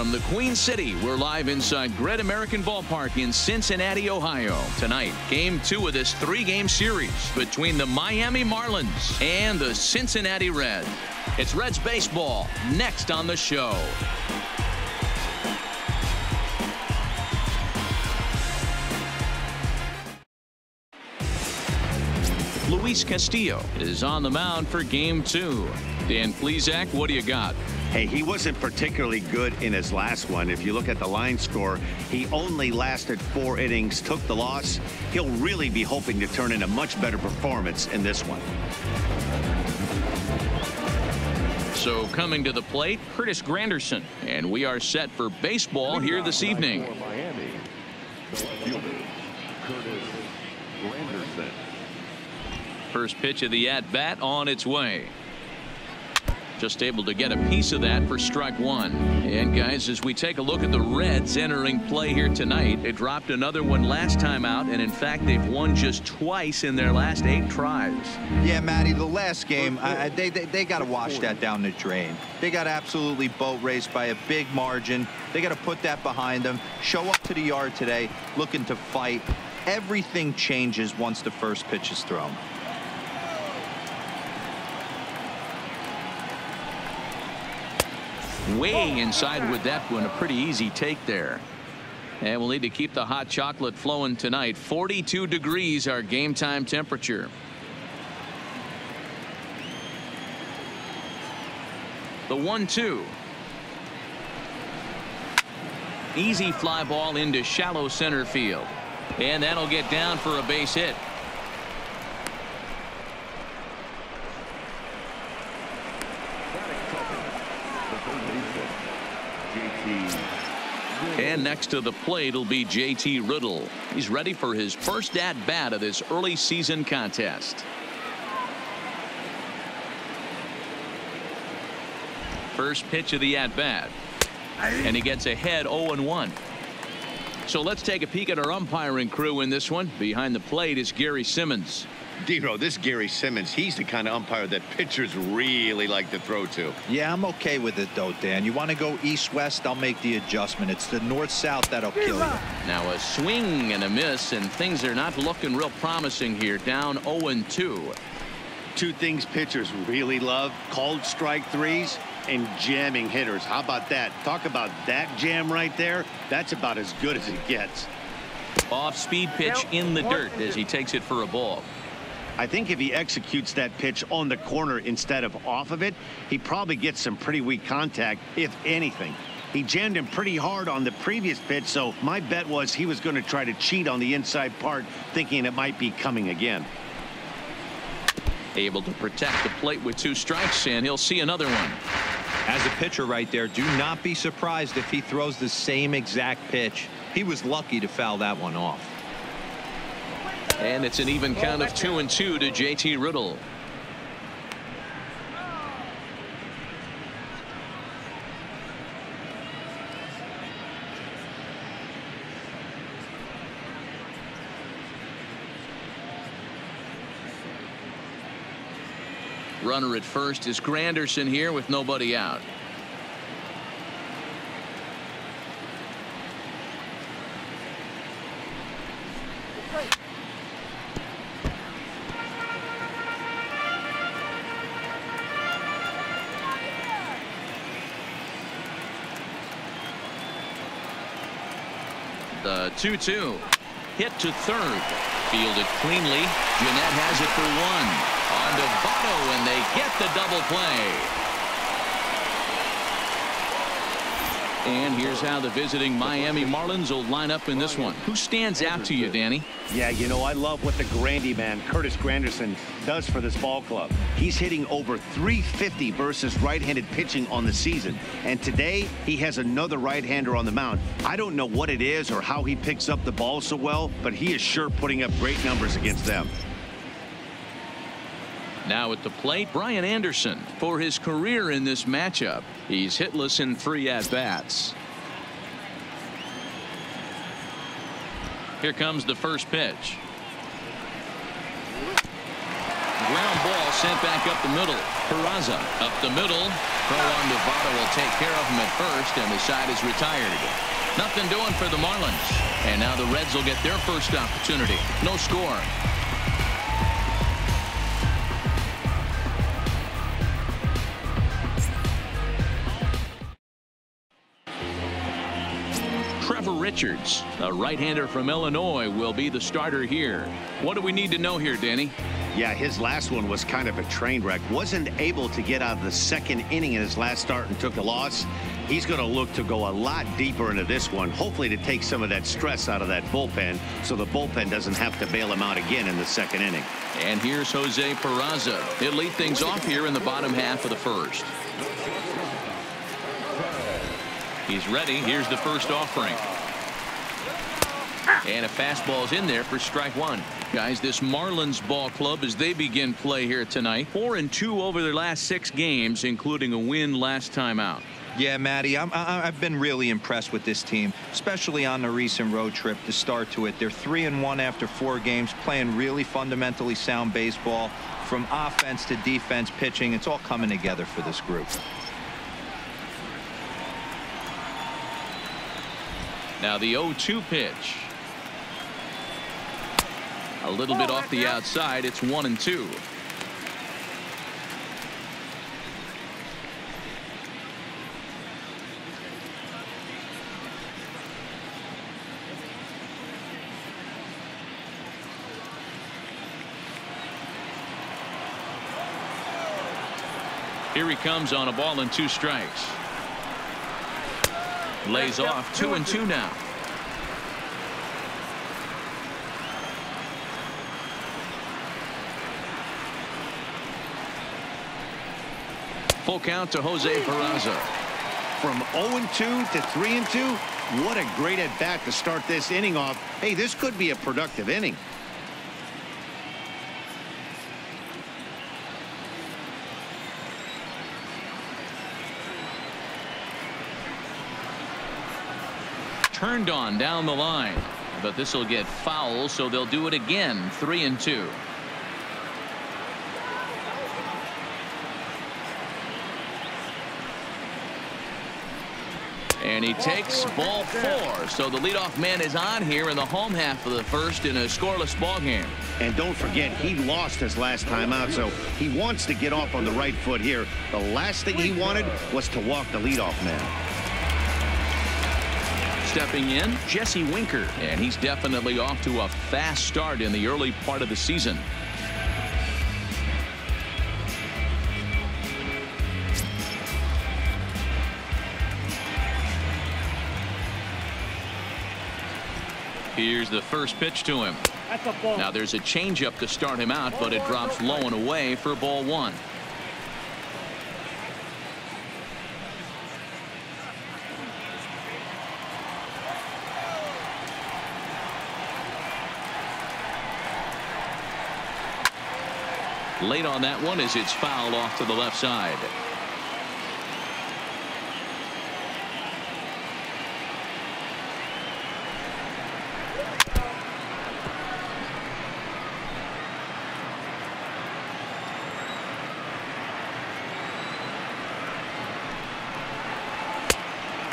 From the Queen City, we're live inside Great American Ballpark in Cincinnati, Ohio. Tonight, Game 2 of this 3-game series between the Miami Marlins and the Cincinnati Reds. It's Reds baseball next on the show. Luis Castillo is on the mound for Game 2. Dan Plesac, what do you got? Hey, he wasn't particularly good in his last one. If you look at the line score, he only lasted 4 innings, took the loss. He'll really be hoping to turn in a much better performance in this one. So coming to the plate, Curtis Granderson. And we are set for baseball here this evening. First pitch of the at-bat on its way. Just able to get a piece of that for strike 1. And guys, as we take a look at the Reds entering play here tonight, they dropped another one last time out, and in fact they've won just twice in their last 8 tries. Yeah, Matty, the last game they got to wash that down the drain. They got absolutely boat raced by a big margin. They got to put that behind them, show up to the yard today looking to fight. Everything changes once the first pitch is thrown. Way inside with that one. A pretty easy take there. And we'll need to keep the hot chocolate flowing tonight. 42 degrees our game time temperature. The 1-2. Easy fly ball into shallow center field. And that'll get down for a base hit. And next to the plate will be JT Riddle. He's ready for his first at-bat of this early season contest. First pitch of the at-bat. And he gets ahead 0-1. So let's take a peek at our umpiring crew in this one. Behind the plate is Gary Simmons. Dero, this Gary Simmons, he's the kind of umpire that pitchers really like to throw to. Yeah, I'm okay with it though, Dan. You want to go east-west, I'll make the adjustment. It's the north-south that'll kill you. Now a swing and a miss, and things are not looking real promising here. Down 0-2. 2 things pitchers really love: called strike threes and jamming hitters. How about that? Talk about that jam right there. That's about as good as it gets. Off-speed pitch in the dirt as he takes it for a ball. I think if he executes that pitch on the corner instead of off of it, he probably gets some pretty weak contact, if anything. He jammed him pretty hard on the previous pitch, so my bet was he was going to try to cheat on the inside part, thinking it might be coming again. Able to protect the plate with 2 strikes, and he'll see another one. As a pitcher right there, do not be surprised if he throws the same exact pitch. He was lucky to foul that one off. And it's an even count of 2-2 to JT Riddle. Runner at first is Granderson here with nobody out. The 2-2 hit to third, fielded cleanly. Jeanette has it for 1 on to Votto, and they get the double play. And here's how the visiting Miami Marlins will line up in this one. Who stands out to you, Danny? Yeah, you know, I love what the Grandy man, Curtis Granderson, does for this ball club. He's hitting over .350 versus right-handed pitching on the season. And today, he has another right-hander on the mound. I don't know what it is or how he picks up the ball so well, but he is sure putting up great numbers against them. Now at the plate, Brian Anderson. For his career in this matchup, he's hitless in 3 at-bats. Here comes the first pitch. ground ball sent back up the middle. Peraza up the middle. Throw on to Votto will take care of him at first, and the side is retired. Nothing doing for the Marlins. And now the Reds will get their first opportunity. No score. Trevor Richards, a right-hander from Illinois, will be the starter here. What do we need to know here, Danny? Yeah, his last one was kind of a train wreck. Wasn't able to get out of the second inning in his last start and took a loss. He's going to look to go a lot deeper into this one, hopefully to take some of that stress out of that bullpen so the bullpen doesn't have to bail him out again in the second inning. And here's Jose Peraza. He'll lead things off here in the bottom half of the first. He's ready. Here's the first offering. And a fastball's in there for strike one. Guys, this Marlins ball club, as they begin play here tonight, 4-2 over their last 6 games, including a win last time out. Yeah, Matty, I've been really impressed with this team, especially on the recent road trip to start to it. They're 3-1 after 4 games, playing really fundamentally sound baseball. From offense to defense, pitching, it's all coming together for this group. Now the 0-2 pitch. A little bit off the outside. It's 1-2. Here he comes on a ball and 2 strikes. Lays off 2-2 now. Full count to Jose Peraza. From 0-2 to 3-2, what a great at bat to start this inning off. Hey, this could be a productive inning. Turned on down the line, but this will get foul, so they'll do it again. 3-2. And he takes ball 4. So the leadoff man is on here in the home half of the first in a scoreless ball game. And don't forget, he lost his last time out, so he wants to get off on the right foot here. The last thing he wanted was to walk the leadoff man. Stepping in, Jesse Winker, and he's definitely off to a fast start in the early part of the season. Here's the first pitch to him. Now there's a changeup to start him out, but it drops low and away for ball 1. Late on that one as it's fouled off to the left side.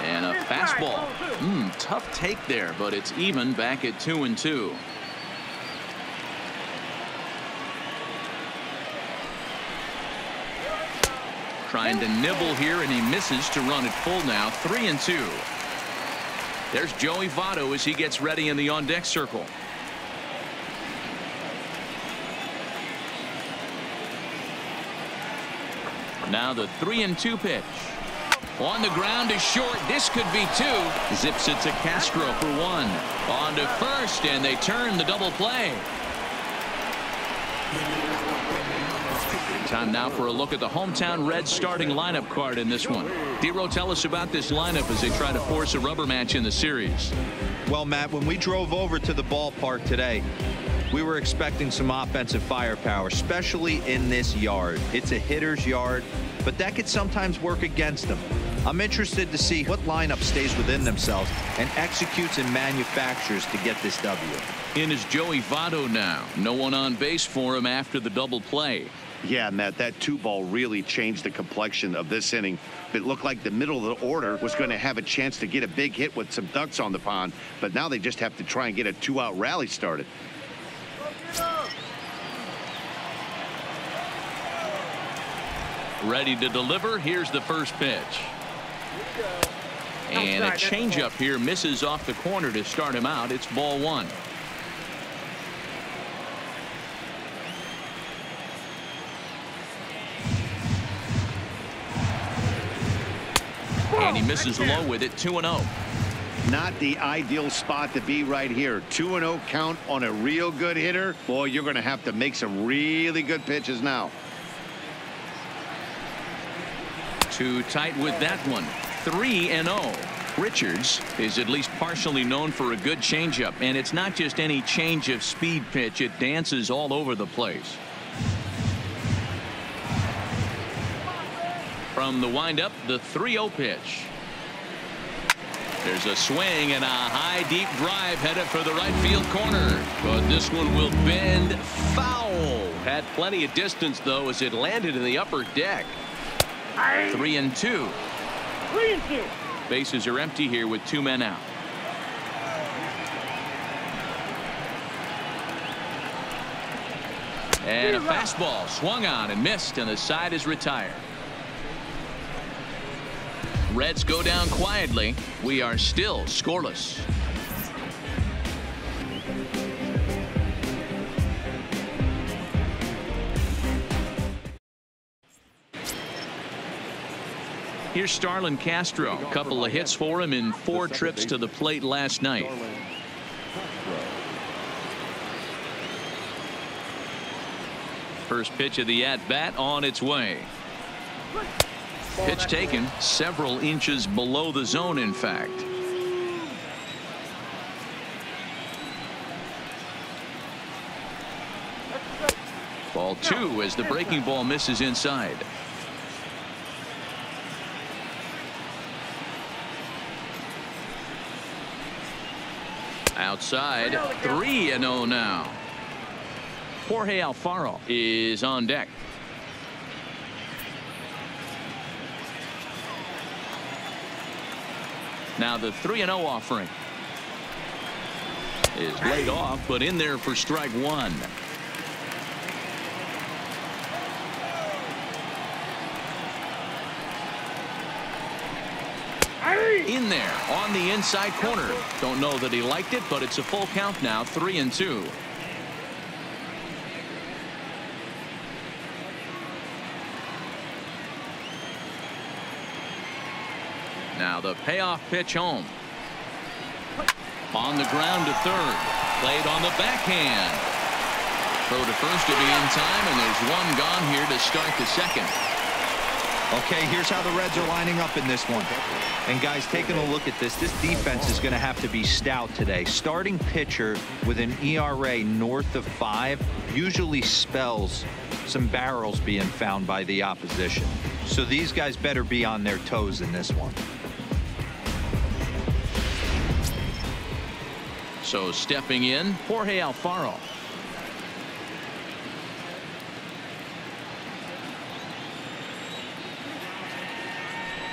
And a fastball. Tough take there, but it's even back at 2-2. Trying to nibble here, and he misses to run it full now. 3-2. There's Joey Votto as he gets ready in the on-deck circle. Now the 3-2 pitch. On the ground is short. This could be 2. Zips it to Castro for 1. On to first, and they turn the double play. Time now for a look at the hometown Reds starting lineup card in this one. D-Ro, tell us about this lineup as they try to force a rubber match in the series. Well, Matt, when we drove over to the ballpark today, We were expecting some offensive firepower, especially in this yard. It's a hitter's yard, but that could sometimes work against them. I'm interested to see what lineup stays within themselves and executes and manufactures to get this W. In is Joey Votto now. No one on base for him after the double play. Yeah, Matt, that 2-ball really changed the complexion of this inning. It looked like the middle of the order was going to have a chance to get a big hit with some ducks on the pond, but now they just have to try and get a 2-out rally started. Ready to deliver. Here's the first pitch. And a changeup here misses off the corner to start him out. It's ball 1. And he misses low with it. 2-0. Not the ideal spot to be right here. 2-0 count on a real good hitter. Boy, you're going to have to make some really good pitches now. Too tight with that one. 3-0. Richards is at least partially known for a good changeup, and it's not just any change of speed pitch. It dances all over the place. From the windup, the 3-0 pitch. There's a swing and a high deep drive headed for the right field corner, but this one will bend foul. Had plenty of distance though as it landed in the upper deck. 3-2. Bases are empty here with 2 men out. And a fastball swung on and missed, and the side is retired. Reds go down quietly. We are still scoreless. Here's Starlin Castro. A couple of hits for him in 4 trips to the plate last night. First pitch of the at-bat on its way. Pitch taken several inches below the zone, in fact. Ball 2 as the breaking ball misses inside. Outside. 3-0 now. Jorge Alfaro is on deck. Now the 3-0 offering is laid off, but in there for strike 1. In there on the inside corner. Don't know that he liked it, but it's a full count now. 3-2. Now the payoff pitch home. On the ground to third. Played on the backhand. Throw to first to be in time, and there's one gone here to start the second. Okay, here's how the Reds are lining up in this one. And guys, taking a look at this defense is going to have to be stout today. Starting pitcher with an ERA north of 5 usually spells some barrels being found by the opposition. So these guys better be on their toes in this one. So stepping in, Jorge Alfaro.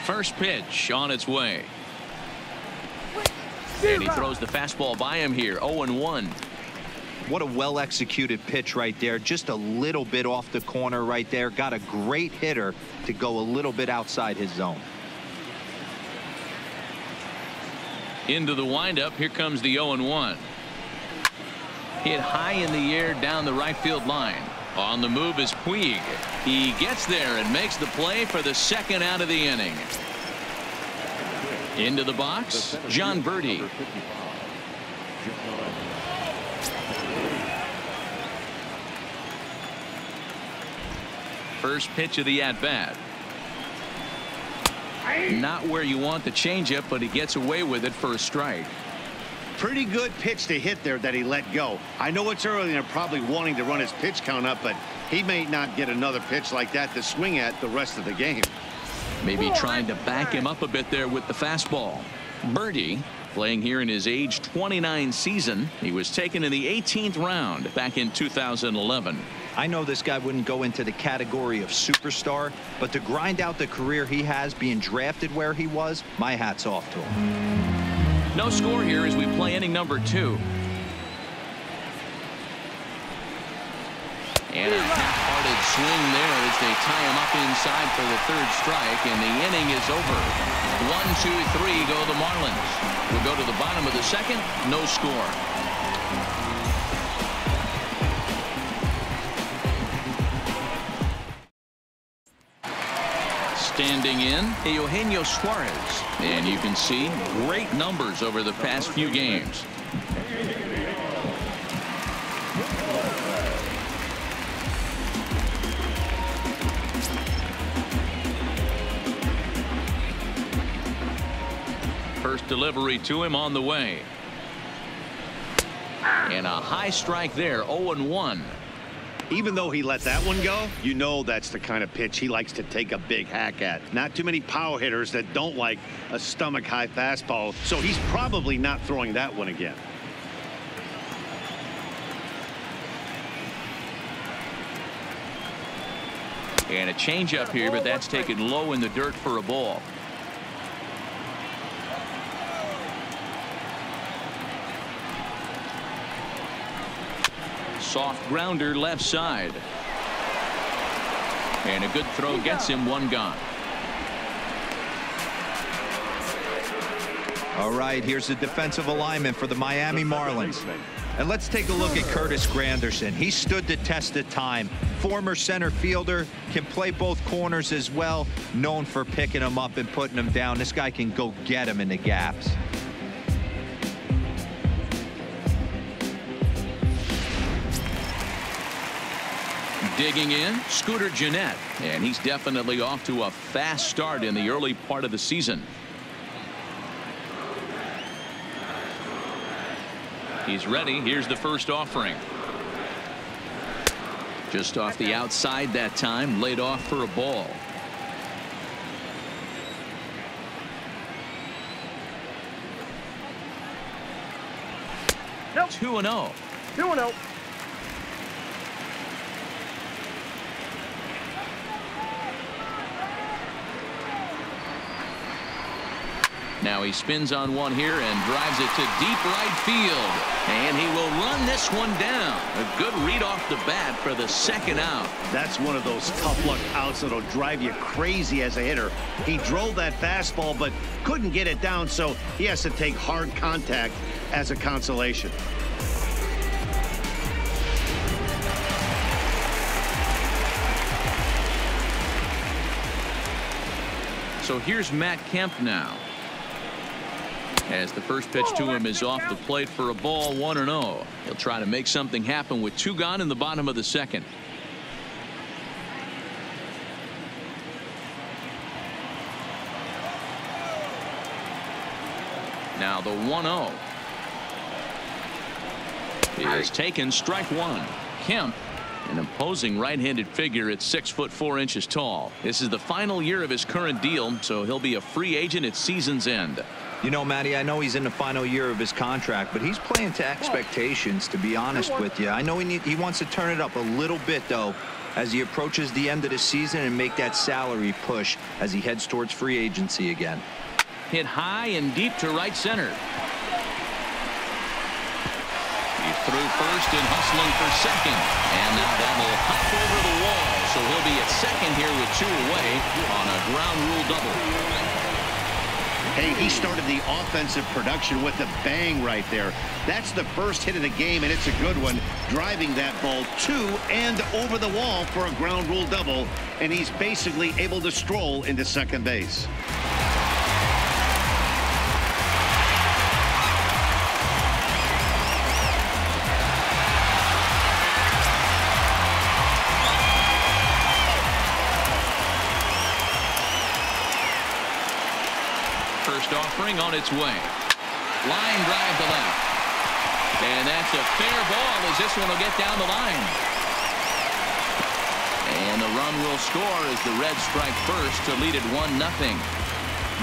First pitch on its way. And he throws the fastball by him here. 0-1. What a well-executed pitch right there. Just a little bit off the corner right there. Got a great hitter to go a little bit outside his zone. Into the windup. Here comes the 0-1. Hit high in the air down the right field line. On the move is Puig. He gets there and makes the play for the second out of the inning. Into the box, John Birdie. First pitch of the at-bat. Not where you want the changeup, but he gets away with it for a strike. Pretty good pitch to hit there that he let go. I know it's early and they're probably wanting to run his pitch count up, but he may not get another pitch like that to swing at the rest of the game. Maybe trying to back him up a bit there with the fastball. Birdie, playing here in his age 29 season. He was taken in the 18th round back in 2011. I know this guy wouldn't go into the category of superstar, but to grind out the career he has being drafted where he was, my hat's off to him. No score here as we play inning number 2. And a half-hearted swing there as they tie him up inside for the 3rd strike, and the inning is over. 1, 2, 3 go the Marlins. We'll go to the bottom of the 2nd. No score. Standing in, Eugenio Suarez. And you can see great numbers over the past few games. First delivery to him on the way. And a high strike there, 0-1. Even though he let that one go, you know that's the kind of pitch he likes to take a big hack at. Not too many power hitters that don't like a stomach-high fastball, so he's probably not throwing that one again. And a changeup here, but that's taken low in the dirt for a ball. Soft grounder left side. And a good throw gets him one gone. All right, here's the defensive alignment for the Miami Marlins. And let's take a look at Curtis Granderson. He stood the test of time. Former center fielder, can play both corners as well. Known for picking him up and putting him down. This guy can go get him in the gaps. Digging in, Scooter Gennett, and he's definitely off to a fast start in the early part of the season. He's ready. Here's the first offering. Just off the outside that time, laid off for a ball. Nope. 2-0. 2-0. Now he spins on one here and drives it to deep right field. And he will run this one down. A good read off the bat for the 2nd out. That's one of those tough luck outs that'll drive you crazy as a hitter. He drove that fastball but couldn't get it down, so he has to take hard contact as a consolation. So here's Matt Kemp now. As the first pitch to him is off the plate for a ball, 1-0. He'll try to make something happen with 2 gone in the bottom of the 2nd. Now the 1-0 is taken, strike 1. Kemp, an imposing right-handed figure at 6'4" tall. This is the final year of his current deal, so he'll be a free agent at season's end. You know, Matty, I know he's in the final year of his contract, but he's playing to expectations, to be honest with you. I know he wants to turn it up a little bit, though, as he approaches the end of the season and make that salary push as he heads towards free agency again. Hit high and deep to right center. He's through first and hustling for 2nd. And now that will hop over the wall, so he'll be at 2nd here with 2 away on a ground rule double. Hey, he started the offensive production with a bang right there. That's the first hit of the game, and it's a good one. Driving that ball to and over the wall for a ground rule double, and he's basically able to stroll into 2nd base. First offering on its way. Line drive to left. And that's a fair ball as this one will get down the line. And the run will score as the Reds strike first to lead it 1-0.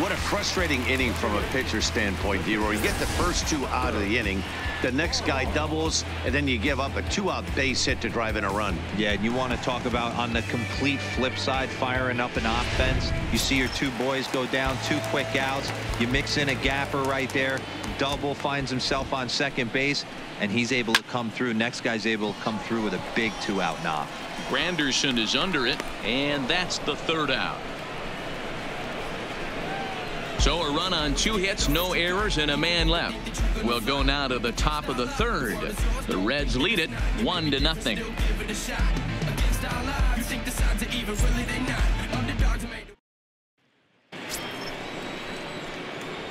What a frustrating inning from a pitcher standpoint, D-Roy. You get the first two out of the inning. The next guy doubles, and then you give up a 2-out base hit to drive in a run. Yeah, and you want to talk about on the complete flip side, firing up an offense. You see your two boys go down, 2 quick outs. You mix in a gapper right there. Double finds himself on second base, and he's able to come through. Next guy's able to come through with a big 2-out knock. Granderson is under it, and that's the 3rd out. So a run on 2 hits, no errors, and a man left. We'll go now to the top of the 3rd. The Reds lead it 1-0.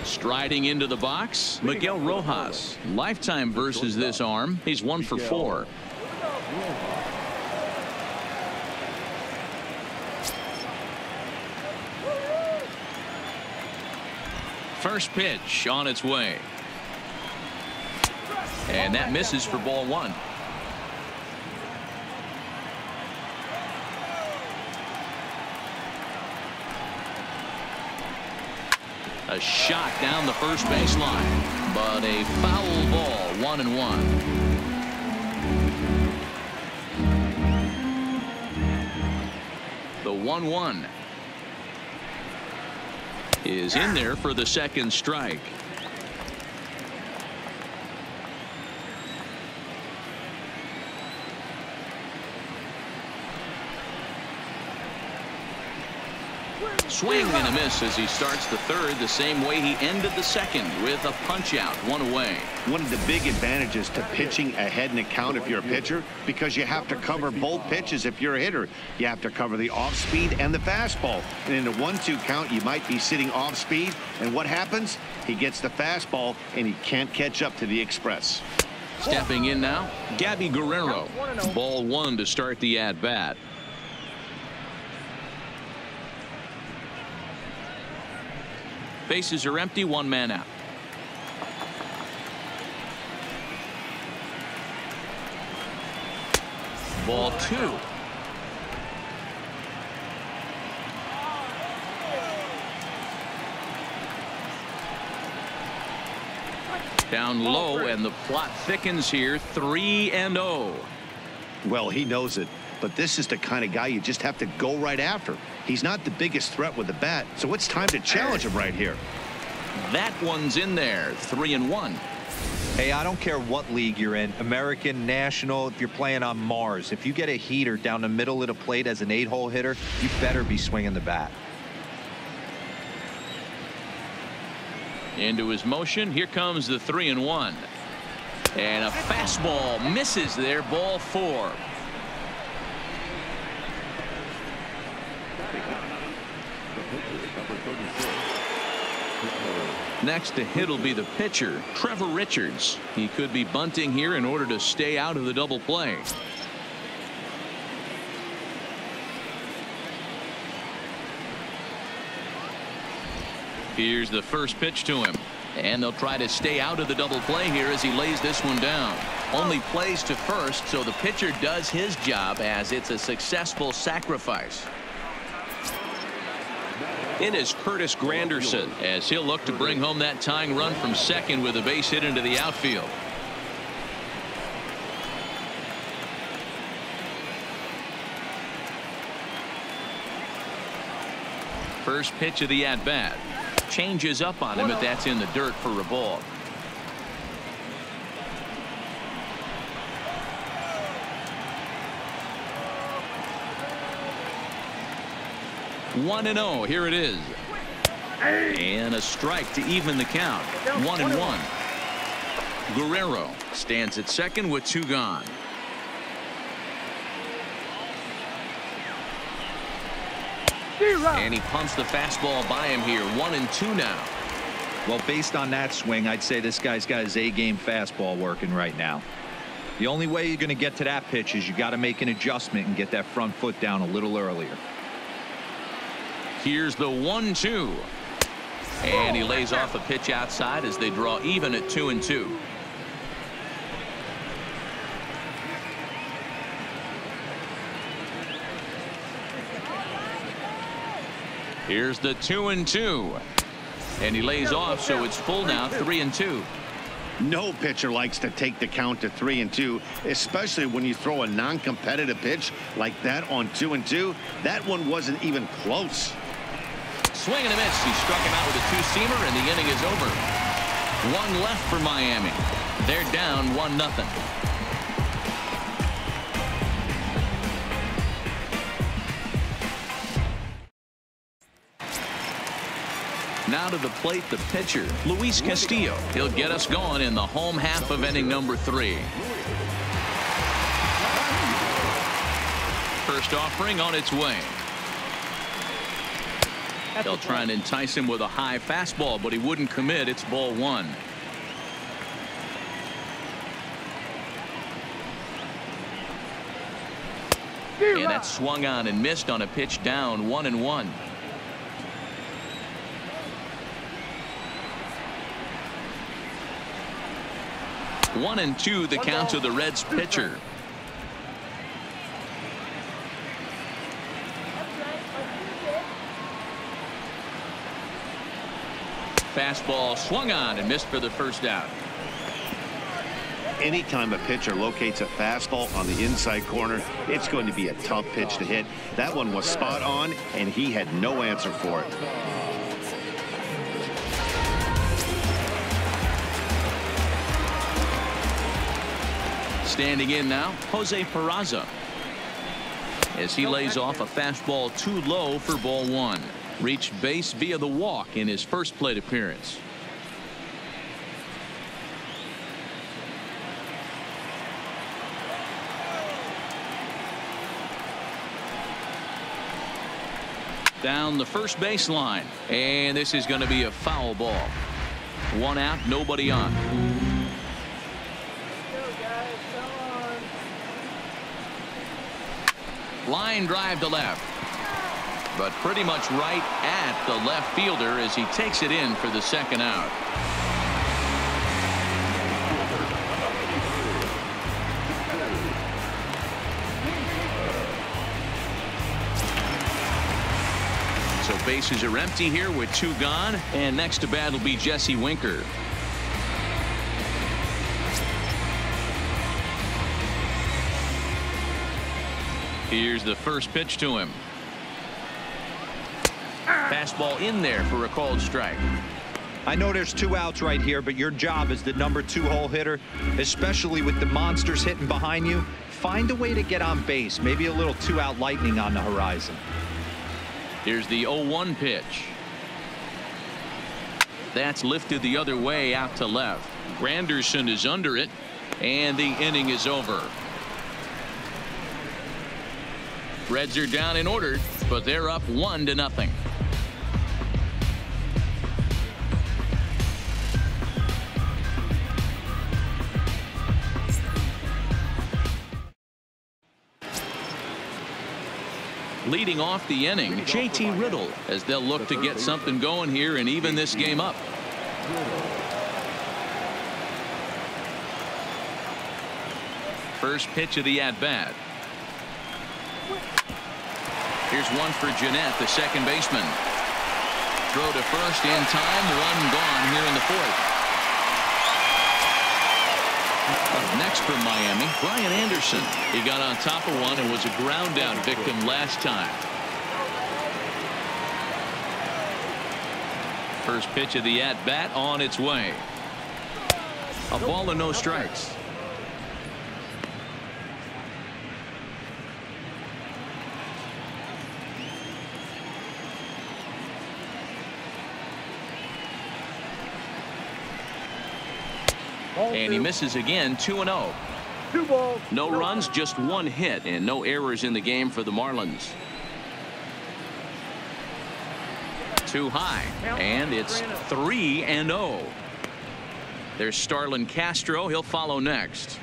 Striding into the box, Miguel Rojas. Lifetime versus this arm. He's 1 for 4. First pitch on its way. And that misses for ball 1. A shot down the first baseline, but a foul ball, 1-1. The 1-1 is in there for the 2nd strike. Swing and a miss as he starts the 3rd the same way he ended the 2nd with a punch out, 1 away. One of the big advantages to pitching ahead in a count if you're a pitcher, because you have to cover both pitches if you're a hitter. You have to cover the off speed and the fastball. And in a 1-2 count, you might be sitting off speed. And what happens? He gets the fastball and he can't catch up to the express. Stepping in now, Gabby Guerrero. Ball 1 to start the at bat. Bases are empty, 1 man out. Ball 2. Down low, and the plot thickens here, 3-0. Well, he knows it, but this is the kind of guy you just have to go right after. He's not the biggest threat with the bat, so it's time to challenge him right here. That one's in there, 3-1. Hey, I don't care what league you're in, American, National, if you're playing on Mars. If you get a heater down the middle of the plate as an 8-hole hitter, you better be swinging the bat. Into his motion, here comes the 3-1. And a fastball misses there, ball 4. Next to hit will be the pitcher, Trevor Richards. He could be bunting here in order to stay out of the double play. Here's the first pitch to him. And they'll try to stay out of the double play here as he lays this one down. Only plays to first, so the pitcher does his job as it's a successful sacrifice. In is Curtis Granderson as he'll look to bring home that tying run from second with a base hit into the outfield. First pitch of the at-bat. Changes up on him, but that's in the dirt for a ball. One and 0. Here it is. And a strike to even the count. 1-1. Guerrero stands at second with 2 gone. And he pumps the fastball by him here. 1-2 now. Well, based on that swing, I'd say this guy's got his A-game fastball working right now. The only way you're going to get to that pitch is you got to make an adjustment and get that front foot down a little earlier. Here's the 1-2. And he lays off a pitch outside as they draw even at 2-2. Here's the 2-2. And he lays off, so it's full now, 3-2. No pitcher likes to take the count to 3-2, especially when you throw a non-competitive pitch like that on 2-2. That one wasn't even close. Swing and a miss. He struck him out with a two-seamer, and the inning is over. One left for Miami. They're down 1-0. Now to the plate, the pitcher, Luis Castillo. He'll get us going in the home half of inning number 3. First offering on its way. They'll try and entice him with a high fastball, but he wouldn't commit. It's ball 1. And that swung on and missed on a pitch down, 1-1. 1-2 the count to the Reds pitcher. Fastball swung on and missed for the first out. Anytime a pitcher locates a fastball on the inside corner, it's going to be a tough pitch to hit. That one was spot on, and he had no answer for it. Standing in now, Jose Peraza, as he lays off a fastball too low for ball 1. Reached base via the walk in his first plate appearance. Down the first baseline, and this is going to be a foul ball. 1 out, nobody on. Line drive to left, but pretty much right at the left fielder as he takes it in for the second out. So bases are empty here with 2 gone, and next to bat will be Jesse Winker. Here's the first pitch to him. Fastball in there for a called strike. I know there's 2 outs right here, but your job as the number 2 hole hitter, especially with the monsters hitting behind you, find a way to get on base. Maybe a little 2-out lightning on the horizon. Here's the 0-1 pitch. That's lifted the other way out to left. Granderson is under it, and the inning is over. Reds are down in order, but they're up 1-0. Leading off the inning, JT Riddle, as they'll look to get something going here and even this game up. First pitch of the at-bat. Here's one for Jeanette, the second baseman. Throw to first in time, 1 gone here in the 4th. Up next from Miami, Brian Anderson. He got on top of one and was a ground out victim last time. First pitch of the at-bat on its way. A ball and no strikes. And he misses again, 2-0. 2 balls. No runs, just 1 hit, and no errors in the game for the Marlins. Too high, and it's 3-0. There's Starlin Castro. He'll follow next.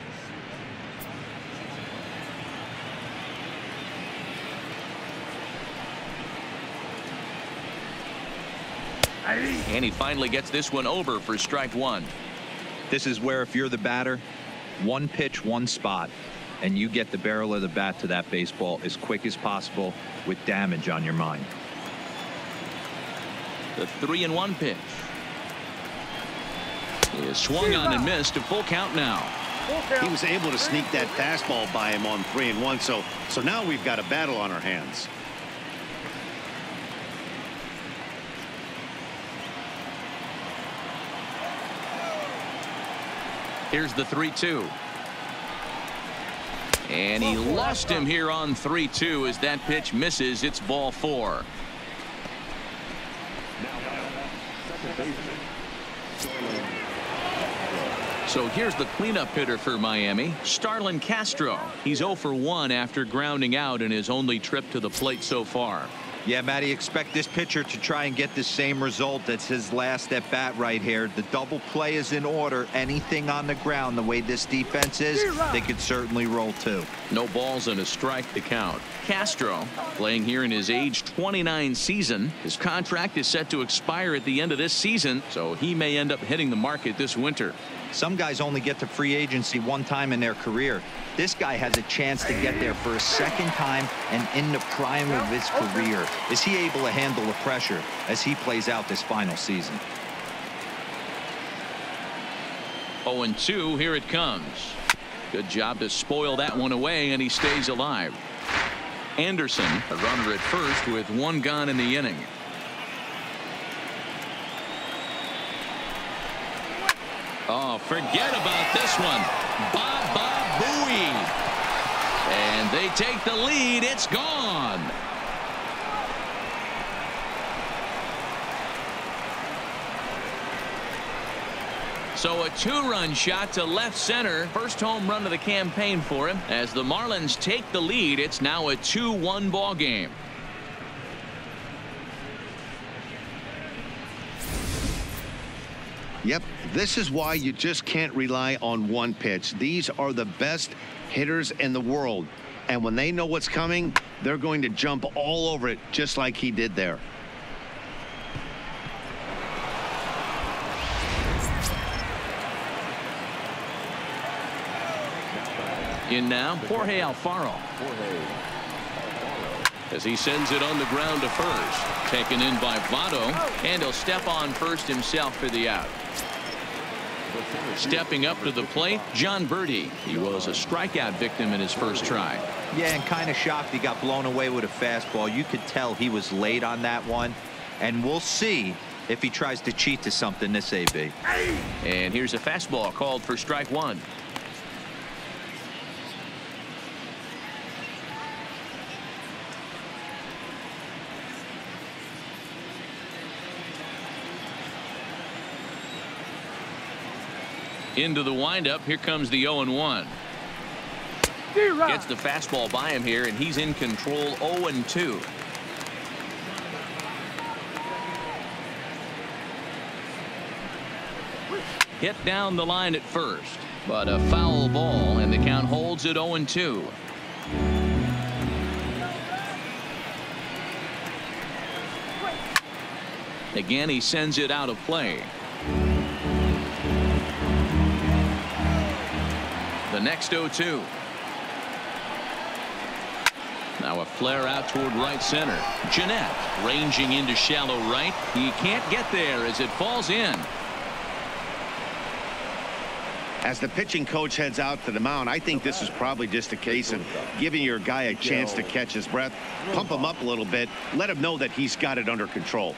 And he finally gets this one over for strike one. This is where, if you're the batter, one pitch, one spot, and you get the barrel of the bat to that baseball as quick as possible with damage on your mind. The 3-1 pitch is swung on and missed. A full count now. He was able to sneak that fastball by him on 3-1. So now we've got a battle on our hands. Here's the 3-2. And he lost him here on 3-2 as that pitch misses. It's ball 4. So here's the cleanup hitter for Miami, Starlin Castro. He's 0 for 1 after grounding out in his only trip to the plate so far. Yeah, Matty, expect this pitcher to try and get the same result. That's his last at bat right here. The double play is in order. Anything on the ground, the way this defense is, they could certainly roll too. No balls and a strike to count. Castro playing here in his age 29 season. His contract is set to expire at the end of this season, so he may end up hitting the market this winter. Some guys only get to free agency one time in their career. This guy has a chance to get there for a second time and in the prime of his career. Is he able to handle the pressure as he plays out this final season? 0-2, here it comes. Good job to spoil that one away, and he stays alive. Anderson, a runner at first with 1 gone in the inning. Oh, forget about this one. Baba Booey. And they take the lead. It's gone. So a 2-run shot to left center. First home run of the campaign for him. As the Marlins take the lead, it's now a 2-1 ball game. Yep, this is why you just can't rely on one pitch. These are the best hitters in the world. And when they know what's coming, they're going to jump all over it, just like he did there. In now, Jorge Alfaro. As he sends it on the ground to first. Taken in by Votto, and he'll step on first himself for the out. Stepping up to the plate, John Birdie. He was a strikeout victim in his first try. Yeah, and kind of shocked he got blown away with a fastball. You could tell he was late on that one, and we'll see if he tries to cheat to something this AB. And here's a fastball called for strike 1. Into the windup. Here comes the 0-1. Gets the fastball by him here, and he's in control. 0-2. Hit down the line at first, but a foul ball, and the count holds at 0-2. Again, he sends it out of play. The next 0-2. Now a flare out toward right center. Jeanette ranging into shallow right. He can't get there as it falls in. As the pitching coach heads out to the mound, I think this is probably just a case of giving your guy a chance to catch his breath, pump him up a little bit, let him know that he's got it under control.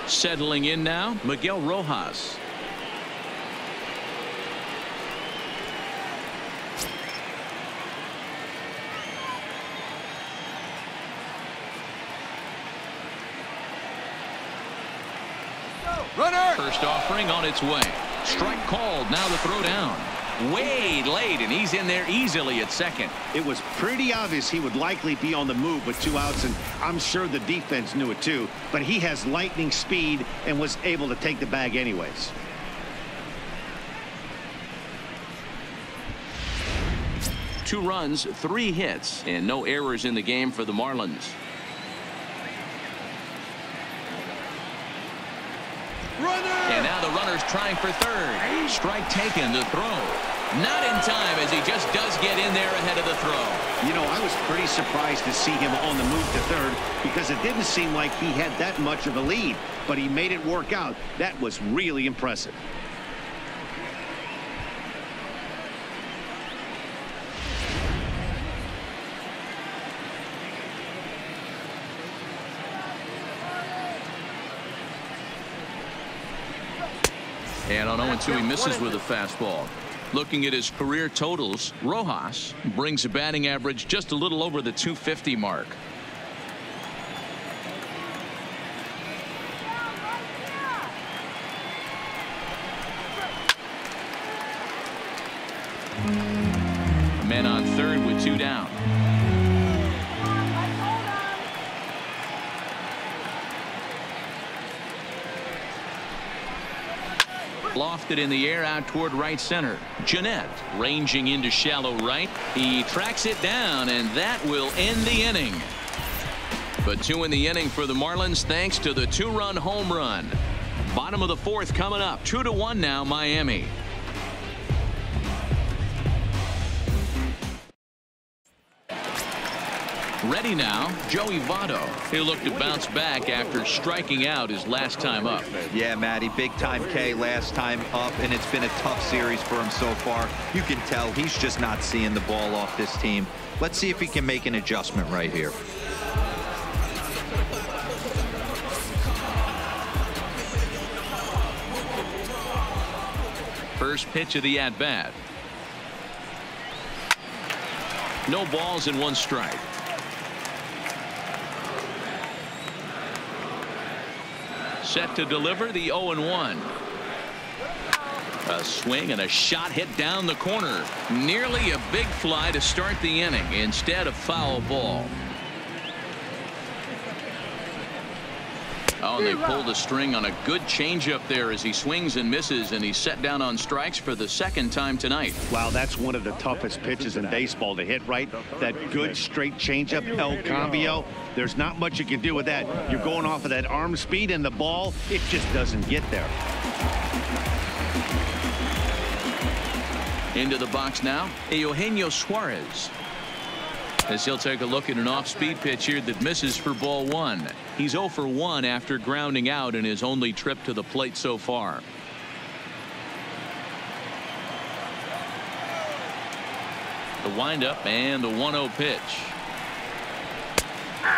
Settling in now, Miguel Rojas. Runner! First offering on its way. Strike called. Now the throw down. Way late, and he's in there easily at second. It was pretty obvious he would likely be on the move with 2 outs, and I'm sure the defense knew it too, but he has lightning speed and was able to take the bag anyways. 2 runs, 3 hits, and no errors in the game for the Marlins. And now the runner's trying for third. Strike taken to throw. Not in time, as he just does get in there ahead of the throw. You know, I was pretty surprised to see him on the move to third because it didn't seem like he had that much of a lead, but he made it work out. That was really impressive. And on 0-2, he misses with a fastball. Looking at his career totals, Rojas brings a batting average just a little over the .250 mark. Men on third with 2 down. Lofted in the air out toward right center. Jeanette ranging into shallow right. He tracks it down, and that will end the inning. But 2 in the inning for the Marlins thanks to the 2-run home run. Bottom of the 4th coming up. 2-1 now, Miami. Ready now, Joey Votto. He'll look to bounce back after striking out his last time up. Yeah, Matty, big time K last time up, and it's been a tough series for him so far. You can tell he's just not seeing the ball off this team. Let's see if he can make an adjustment right here. First pitch of the at-bat. No balls and 1 strike. Set to deliver the 0-1. A swing and a shot hit down the corner. Nearly a big fly to start the inning. Instead, a foul ball. Oh, and they pulled the string on a good changeup there as he swings and misses, and he's set down on strikes for the 2nd time tonight. Wow, that's one of the toughest pitches in baseball to hit right. That good straight changeup, El Cambio. There's not much you can do with that. You're going off of that arm speed, and the ball, it just doesn't get there. Into the box now, Eugenio Suarez. As he'll take a look at an off-speed pitch here that misses for ball 1. He's 0 for 1 after grounding out in his only trip to the plate so far. The windup and the 1-0 pitch.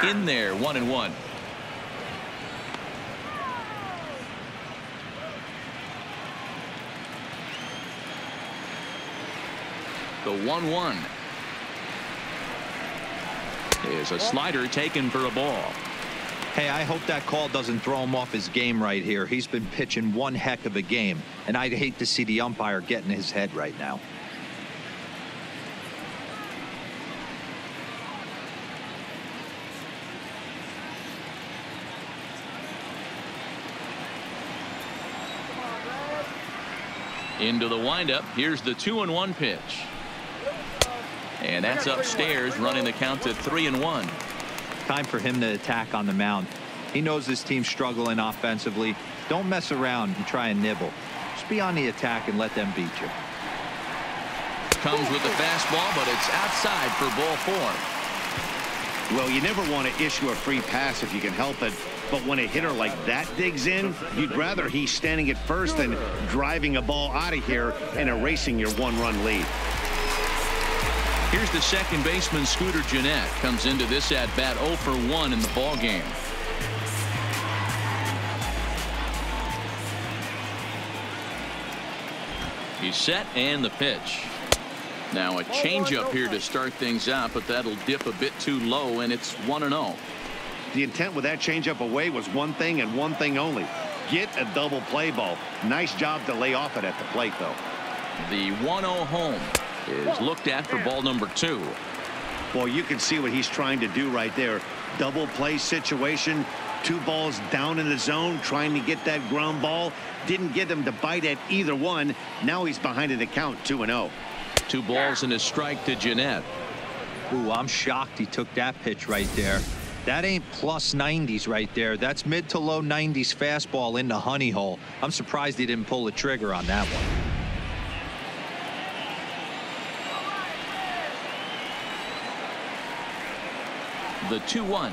In there, 1-1. The 1-1. Is a slider taken for a ball. Hey, I hope that call doesn't throw him off his game right here. He's been pitching one heck of a game, and I'd hate to see the umpire get in his head right now. Into the windup. Here's the 2-1 pitch. And that's upstairs, running the count to 3-1. Time for him to attack on the mound. He knows this team's struggling offensively. Don't mess around and try and nibble. Just be on the attack and let them beat you. Comes with the fastball, but it's outside for ball 4. Well, you never want to issue a free pass if you can help it. But when a hitter like that digs in, you'd rather he's standing at first than driving a ball out of here and erasing your 1-run lead. Here's the second baseman, Scooter Gennett, comes into this at-bat 0 for 1 in the ballgame. He's set, and the pitch. Now a changeup here to start things out, but that'll dip a bit too low, and it's 1-0. The intent with that changeup away was one thing and one thing only. Get a double play ball. Nice job to lay off it at the plate, though. The 1-0 home is looked at for ball number 2. Well, you can see what he's trying to do right there. Double play situation. 2 balls down in the zone, trying to get that ground ball. Didn't get him to bite at either one. Now he's behind in the count, 2-0. 2 balls and a strike to Jeanette. Ooh, I'm shocked he took that pitch right there. That ain't plus 90s right there. That's mid to low 90s fastball in the honey hole. I'm surprised he didn't pull the trigger on that one. The 2-1.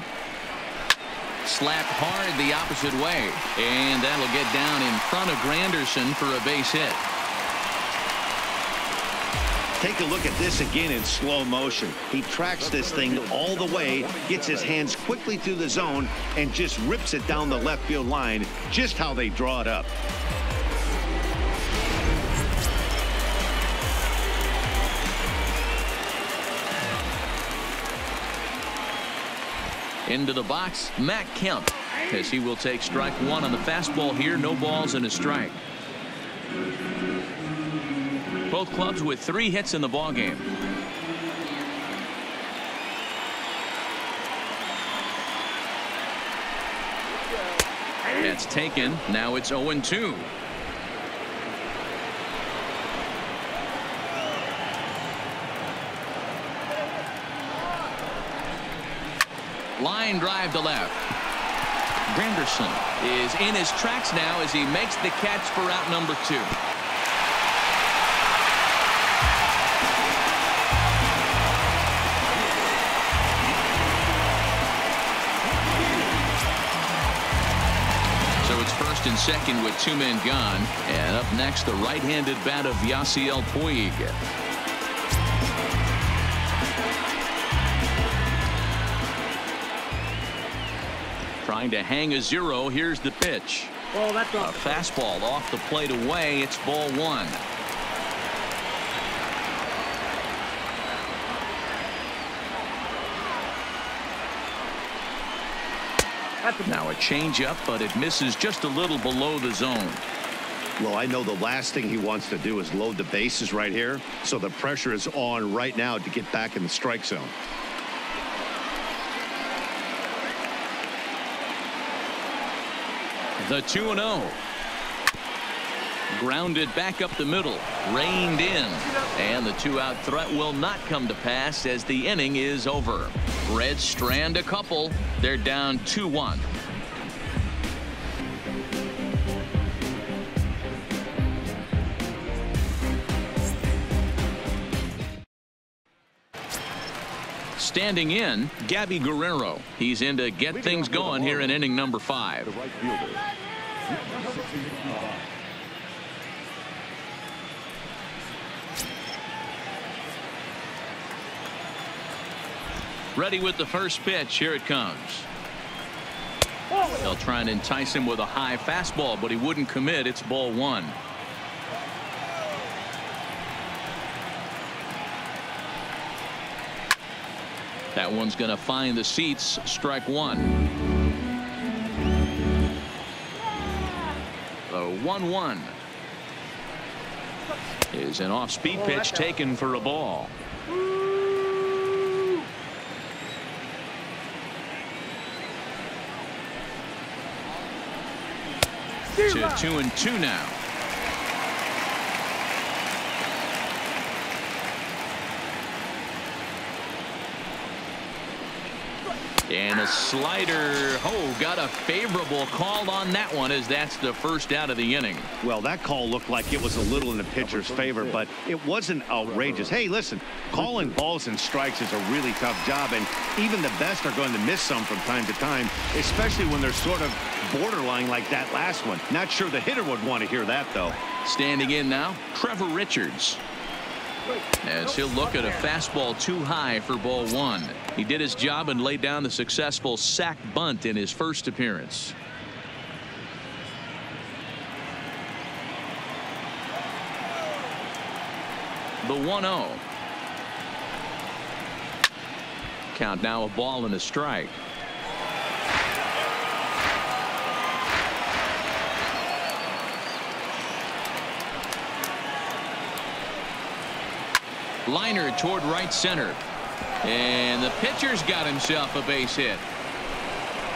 Slapped hard the opposite way, and that'll get down in front of Granderson for a base hit. Take a look at this again in slow motion. He tracks this thing all the way, gets his hands quickly through the zone, and just rips it down the left field line, just how they draw it up. Into the box, Matt Kemp, as he will take strike 1 on the fastball here. No balls and a strike. Both clubs with 3 hits in the ballgame. That's taken. Now it's 0-2. Line drive to left. Granderson is in his tracks now as he makes the catch for out number 2. So it's first and second with 2 men gone. And up next, the right-handed bat of Yasiel Puig. Trying to hang a 0. Here's the pitch. Oh, that's a fastball off the plate away. It's ball 1. Now a changeup, but it misses just a little below the zone. Well, I know the last thing he wants to do is load the bases right here, so the pressure is on right now to get back in the strike zone. The 2-0. Grounded back up the middle. Reined in. And the 2-out threat will not come to pass as the inning is over. Reds strand a couple. They're down 2-1. Standing in, Gabby Guerrero. He's in to get things going here in inning number 5. Ready with the first pitch. Here it comes. They'll try and entice him with a high fastball, but he wouldn't commit. It's ball 1. That one's going to find the seats. Strike 1. The 1-1 is an off-speed pitch taken for a ball. 2-2 now. And a slider. Oh, got a favorable call on that one, as that's the first out of the inning. Well, that call looked like it was a little in the pitcher's favor, but it wasn't outrageous. Hey, listen, calling balls and strikes is a really tough job, and even the best are going to miss some from time to time, especially when they're sort of borderline like that last one. Not sure the hitter would want to hear that, though. Standing in now, Trevor Richards, as he'll look at a fastball too high for ball 1. He did his job and laid down the successful sac bunt in his first appearance. The 1-0. Count now, a ball and a strike. Liner toward right center. And the pitcher's got himself a base hit.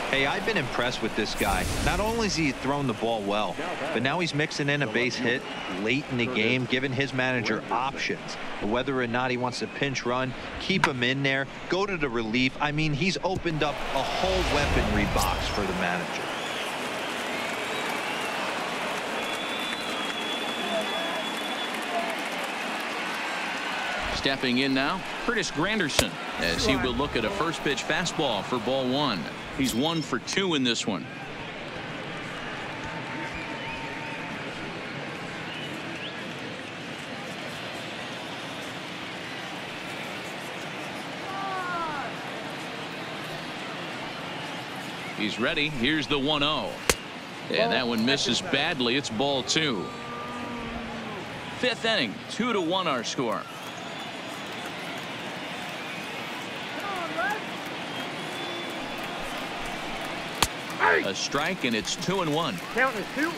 Hey, I've been impressed with this guy. Not only has he thrown the ball well, but now he's mixing in a base hit late in the game, giving his manager options. Whether or not he wants to pinch run, keep him in there, go to the relief. I mean, he's opened up a whole weaponry box for the manager. Stepping in now, Curtis Granderson, as he will look at a first pitch fastball for ball one. He's 1 for 2 in this one. He's ready. Here's the 1-0. And that one misses badly. It's ball 2. Fifth inning, 2-1 our score. A strike, and it's 2-1.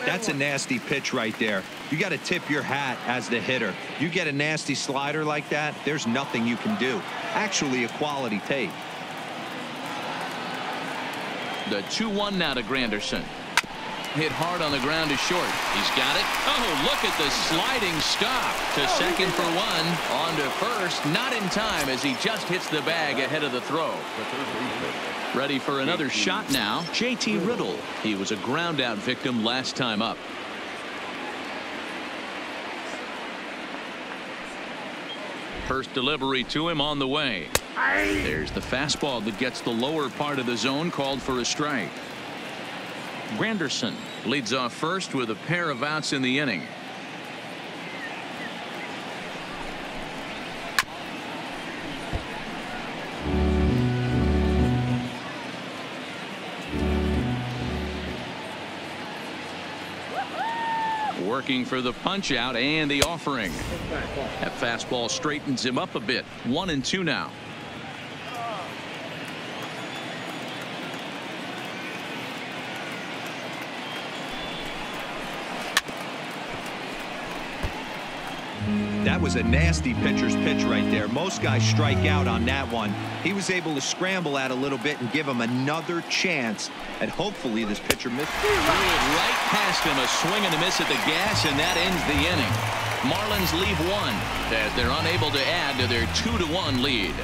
That's a nasty pitch right there. You got to tip your hat as the hitter. You get a nasty slider like that, there's nothing you can do. Actually, a quality take. The 2-1 now to Granderson. Hit hard on the ground is short. He's got it. Oh, look at the sliding stop to second for 1. On to first, not in time as he just hits the bag ahead of the throw. Ready for another shot now, JT Riddle. He was a ground out victim last time up. First delivery to him on the way. There's the fastball that gets the lower part of the zone, called for a strike. Granderson leads off first with a pair of outs in the inning. Working for the punch out and the offering. That fastball straightens him up a bit. 1-2 now. That was a nasty pitcher's pitch right there. Most guys strike out on that one. He was able to scramble at a little bit and give him another chance, and hopefully this pitcher missed. Threw it right past him, a swing and a miss at the gas, and that ends the inning. Marlins leave 1 as they're unable to add to their 2-1 lead.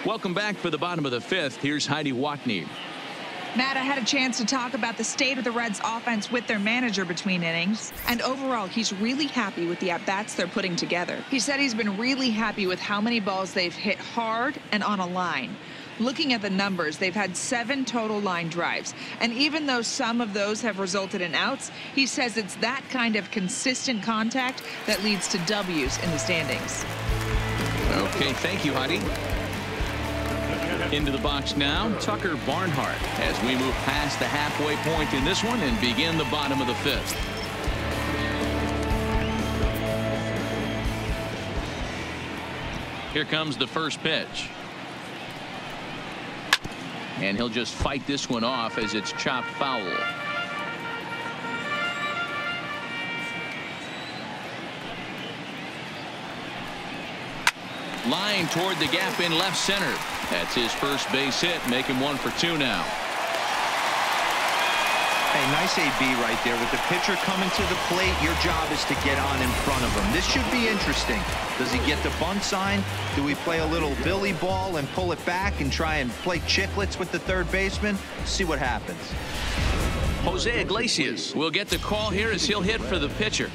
Welcome back for the bottom of the 5th. Here's Heidi Watney. Matt, I had a chance to talk about the state of the Reds offense with their manager between innings, and overall he's really happy with the at-bats they're putting together. He said he's been really happy with how many balls they've hit hard and on a line. Looking at the numbers, they've had 7 total line drives, and even though some of those have resulted in outs, he says it's that kind of consistent contact that leads to W's in the standings. Okay, thank you, Heidi. Into the box now, Tucker Barnhart, as we move past the halfway point in this one and begin the bottom of the 5th. Here comes the first pitch. And he'll just fight this one off as it's chopped foul. Line toward the gap in left center. That's his first base hit, make him 1 for 2 now. Hey, nice AB right there. With the pitcher coming to the plate, your job is to get on in front of him. This should be interesting. Does he get the bunt sign? Do we play a little Billy ball and pull it back and try and play chicklets with the third baseman? See what happens. Jose Iglesias will get the call here as he'll hit for the pitcher.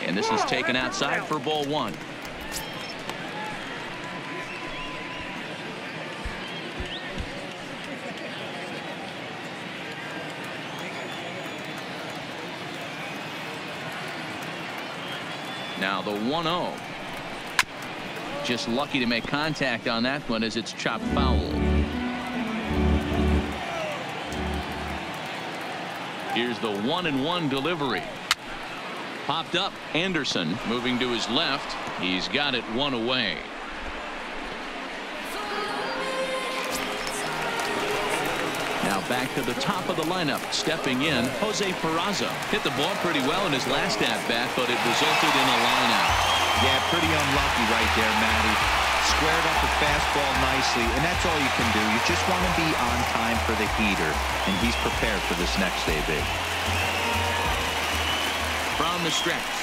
And this is taken outside for ball 1. Now the 1-0. Just lucky to make contact on that one as it's chopped foul. Here's the 1-1 delivery. Popped up. Anderson moving to his left. He's got it 1 away. Now back to the top of the lineup. Stepping in, Jose Peraza. Hit the ball pretty well in his last at-bat, but it resulted in a line-out. Yeah, pretty unlucky right there, Matty. Squared up the fastball nicely, and that's all you can do. You just want to be on time for the heater, and he's prepared for this next AB. From the stretch.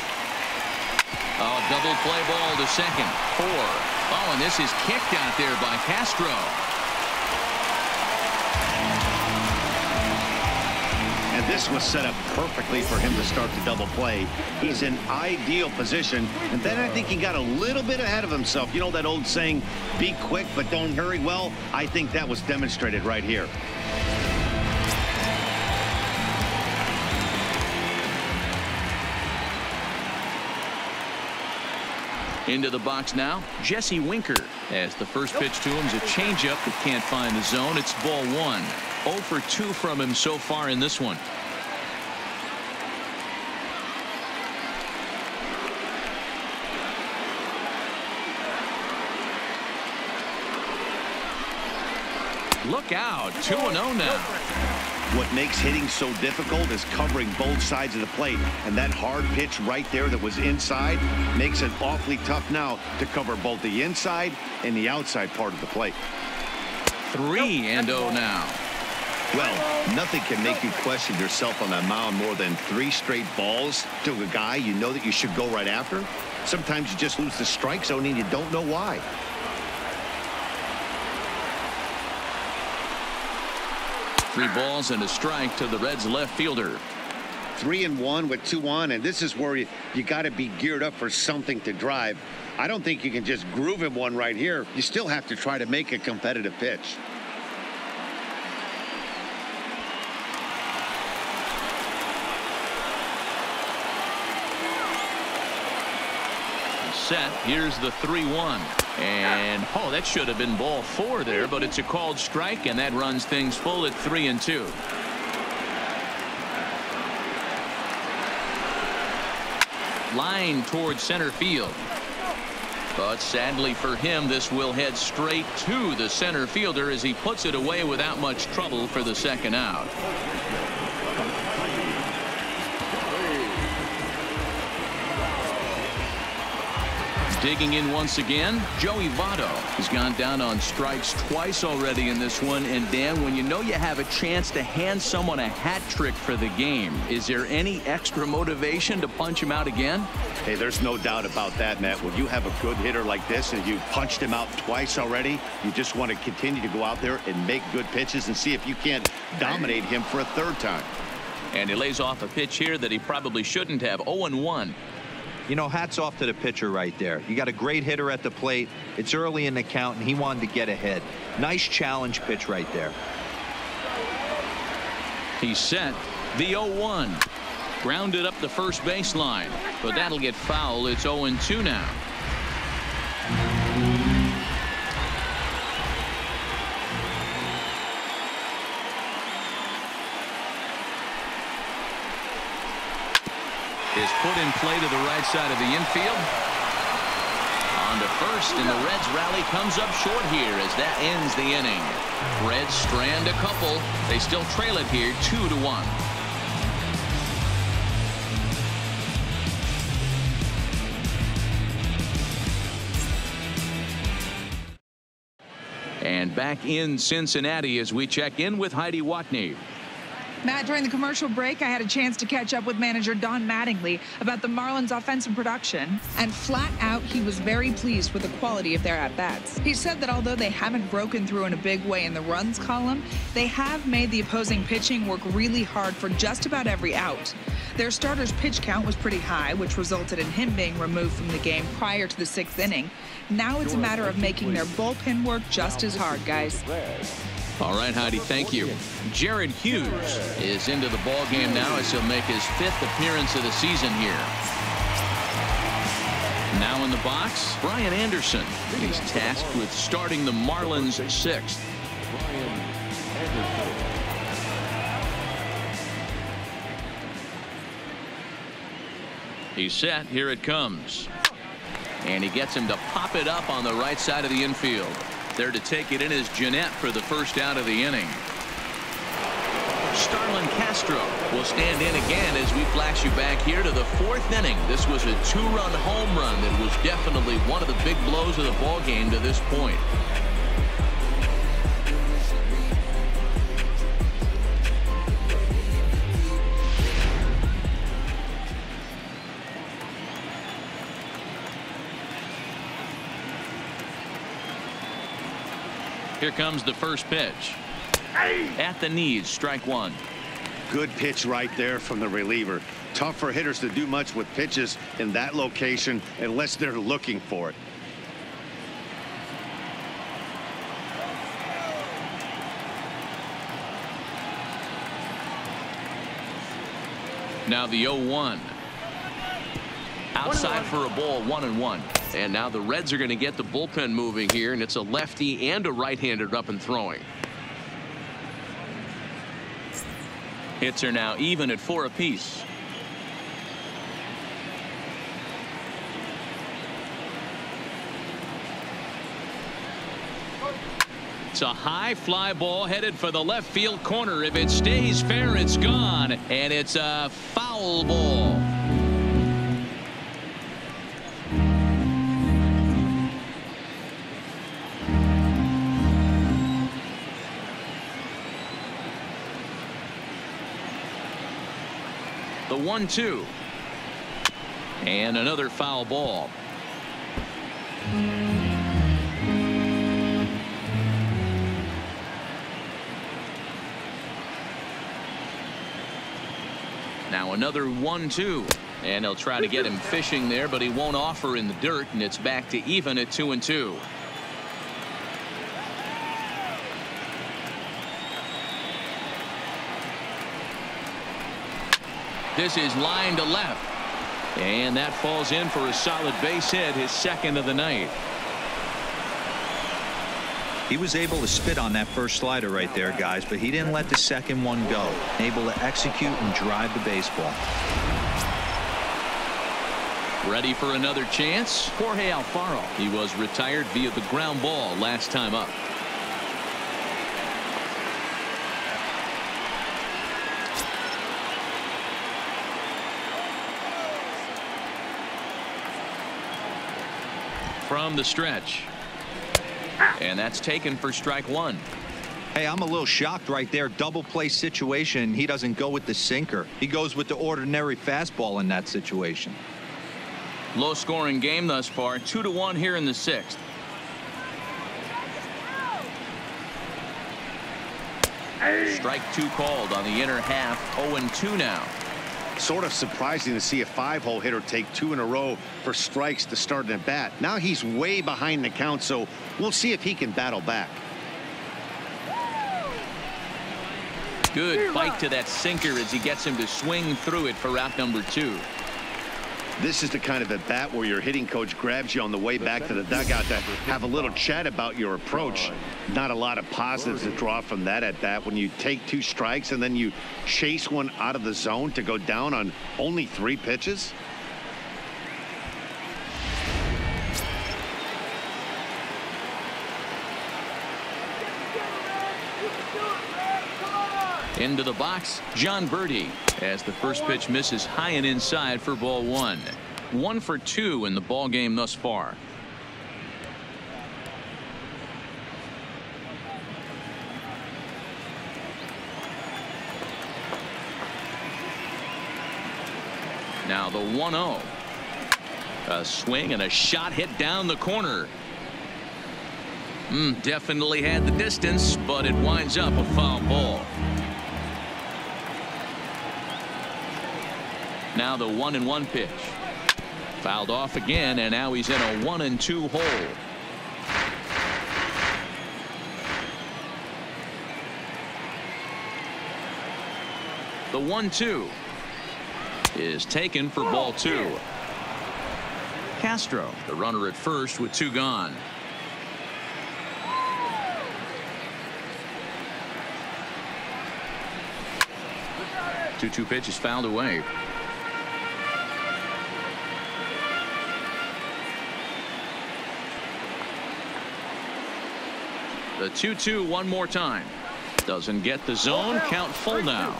Oh, double play ball to second. 4. Oh, and this is kicked out there by Castro. And this was set up perfectly for him to start the double play. He's in ideal position. And then I think he got a little bit ahead of himself. You know that old saying, be quick, but don't hurry? Well, I think that was demonstrated right here. Into the box now, Jesse Winker. As the first pitch to him is a changeup that can't find the zone. It's ball 1. 0 for 2 from him so far in this one. Look out, 2-0 now. What makes hitting so difficult is covering both sides of the plate, and that hard pitch right there that was inside makes it awfully tough now to cover both the inside and the outside part of the plate. 3-0 now. Well, nothing can make you question yourself on that mound more than 3 straight balls to a guy you know that you should go right after. Sometimes you just lose the strike zone and you don't know why. Three balls and a strike to the Reds left fielder. 3-1 with 2 on, and this is where you got to be geared up for something to drive. I don't think you can just groove him one right here. You still have to try to make a competitive pitch. Set. Here's the 3-1. And oh, that should have been ball 4 there, but it's a called strike, and that runs things full at 3-2. Line towards center field. But sadly for him, this will head straight to the center fielder as he puts it away without much trouble for the second out. Digging in once again, Joey Votto has gone down on strikes twice already in this one. And Dan, when you know you have a chance to hand someone a hat trick for the game, is there any extra motivation to punch him out again? Hey, there's no doubt about that, Matt. When you have a good hitter like this and you've punched him out twice already, you just want to continue to go out there and make good pitches and see if you can't dominate him for a 3rd time. And he lays off a pitch here that he probably shouldn't have. 0-1. You know, hats off to the pitcher right there. You got a great hitter at the plate. It's early in the count, and he wanted to get ahead. Nice challenge pitch right there. He's set. The 0-1. Grounded up the first baseline, but that'll get foul. It's 0-2 now. Is put in play to the right side of the infield. On to first, and the Reds rally comes up short here as that ends the inning. Reds strand a couple. They still trail it here 2-1. And back in Cincinnati as we check in with Heidi Watney. Matt, during the commercial break, I had a chance to catch up with manager Don Mattingly about the Marlins' offensive production, and flat out, he was very pleased with the quality of their at-bats. He said that although they haven't broken through in a big way in the runs column, they have made the opposing pitching work really hard for just about every out. Their starter's pitch count was pretty high, which resulted in him being removed from the game prior to the 6th inning. Now it's a matter of making their bullpen work just as hard, guys. All right, Heidi, thank you. Jared Hughes is into the ball game now as he'll make his 5th appearance of the season here. Now in the box, Brian Anderson. He's tasked with starting the Marlins 6th. He's set. Here it comes. And he gets him to pop it up on the right side of the infield. There to take it in is Jeanette for the first out of the inning. Starlin Castro will stand in again as we flash you back here to the 4th inning. This was a 2-run home run that was definitely one of the big blows of the ball game to this point. Here comes the first pitch. At the knees, strike one. Good pitch right there from the reliever. Tough for hitters to do much with pitches in that location unless they're looking for it. Now the 0-1. Outside for a ball, 1-1. And now the Reds are going to get the bullpen moving here, and it's a lefty and a right-hander up and throwing. Hits are now even at 4 apiece. It's a high fly ball headed for the left field corner. If it stays fair, it's gone, and it's a foul ball. The 1-2. And another foul ball. Now another 1-2. And he'll try to get him fishing there, but he won't offer in the dirt, and it's back to even at 2-2. This is line to left, and that falls in for a solid base hit, his 2nd of the night. He was able to spit on that first slider right there, guys, but he didn't let the second one go. Able to execute and drive the baseball. Ready for another chance? Jorge Alfaro. He was retired via the ground ball last time up. From the stretch. And that's taken for strike one. Hey, I'm a little shocked right there. Double play situation. He doesn't go with the sinker. He goes with the ordinary fastball in that situation. Low scoring game thus far. 2-1 here in the 6th. Strike 2 called on the inner half. 0-2 now. Sort of surprising to see a 5-hole hitter take 2 in a row for strikes to start an at bat. Now he's way behind the count, so we'll see if he can battle back. Good bite to that sinker as he gets him to swing through it for out number 2. This is the kind of at bat where your hitting coach grabs you on the way back to the dugout to have a little chat about your approach. Not a lot of positives to draw from that at bat when you take 2 strikes and then you chase one out of the zone to go down on only 3 pitches. Into the box, John Birdie, as the first pitch misses high and inside for ball 1. 1 for 2 in the ball game thus far. Now the 1-0. A swing and a shot hit down the corner. Definitely had the distance, but it winds up a foul ball. Now the 1-1 pitch. Fouled off again, and now he's in a 1-2 hole. The 1-2 is taken for ball 2. Castro, the runner at first with 2 gone. The 2-2 pitch is fouled away. The 2-2 one more time. Doesn't get the zone. Count full now.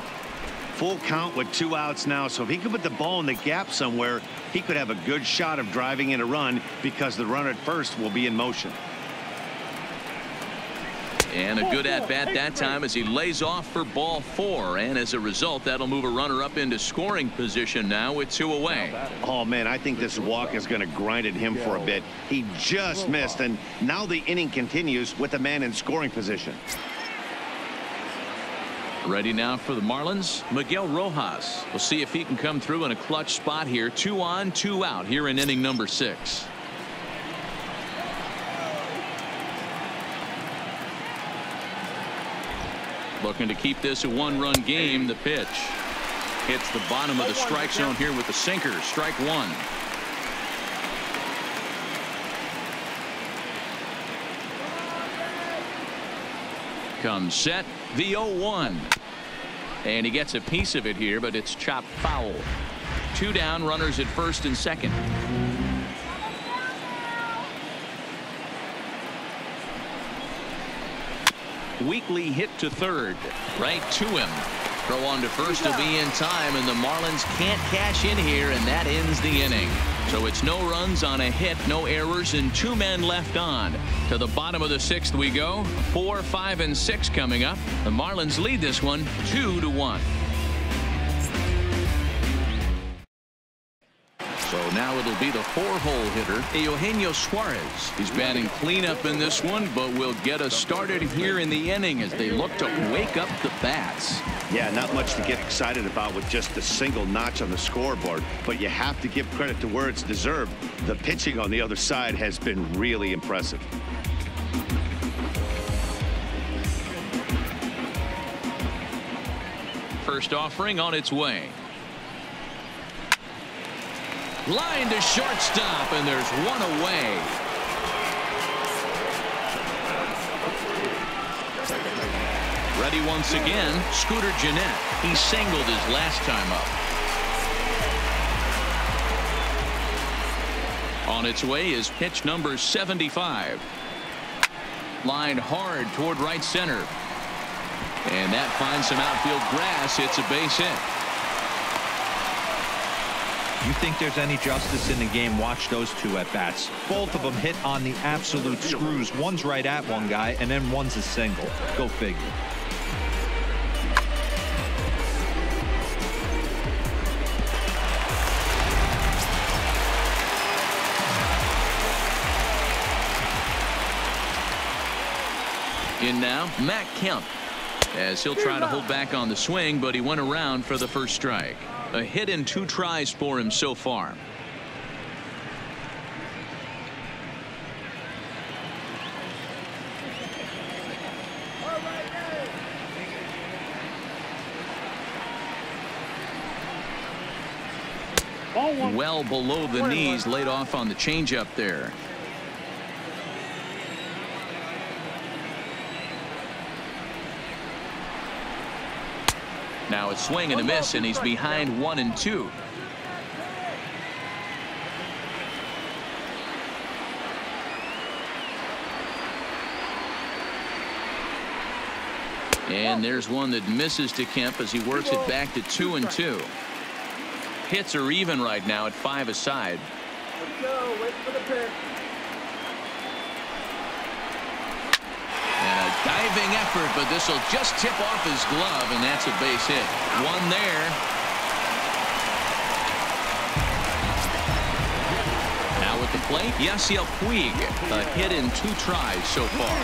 Full count with 2 outs now. So if he could put the ball in the gap somewhere, he could have a good shot of driving in a run because the runner at first will be in motion. And a good at-bat that time as he lays off for ball 4. And as a result, that'll move a runner up into scoring position now with 2 away. Oh, man, I think this walk is going to grind at him for a bit. He just missed, and now the inning continues with the man in scoring position. Ready now for the Marlins, Miguel Rojas. We'll see if he can come through in a clutch spot here. 2 on, 2 out here in inning number 6. Looking to keep this a 1-run game. The pitch hits the bottom of the strike zone here with the sinker. Strike 1. Comes set. The 0-1. And he gets a piece of it here, but it's chopped foul. 2 down, runners at first and second. Weekly hit to third. Right to him. Throw on to first will be in time, and the Marlins can't cash in here, and that ends the inning. So it's no runs on a hit, no errors, and 2 men left on. To the bottom of the 6th we go. 4, 5, and 6 coming up. The Marlins lead this one 2-1. So now it'll be the 4-hole hitter, Eugenio Suarez. He's batting cleanup in this one, but will get us started here in the inning as they look to wake up the bats. Yeah, not much to get excited about with just a single notch on the scoreboard, but you have to give credit to where it's deserved. The pitching on the other side has been really impressive. First offering on its way. Line to shortstop, and there's 1 away. Ready once again, Scooter Gennett. He singled his last time up. On its way is pitch number 75. Lined hard toward right center. And that finds some outfield grass. It's a base hit. You think there's any justice in the game? Watch those 2 at bats. Both of them hit on the absolute screws. One's right at one guy, and then one's a single. Go figure. In now, Matt Kemp, as he'll try to hold back on the swing, but he went around for the first strike. A hit in 2 tries for him so far. Well below the knees, laid off on the changeup there. Now a swing and a miss, and he's behind 1 and 2. And there's one that misses to Kemp as he works it back to 2 and 2. Hits are even right now at 5 aside. Let's go. Wait for the pitch. And a diving effort, but this will just tip off his glove, and that's a base hit. 1 there. Now with the plate, Yasiel Puig. A hit in 2 tries so far.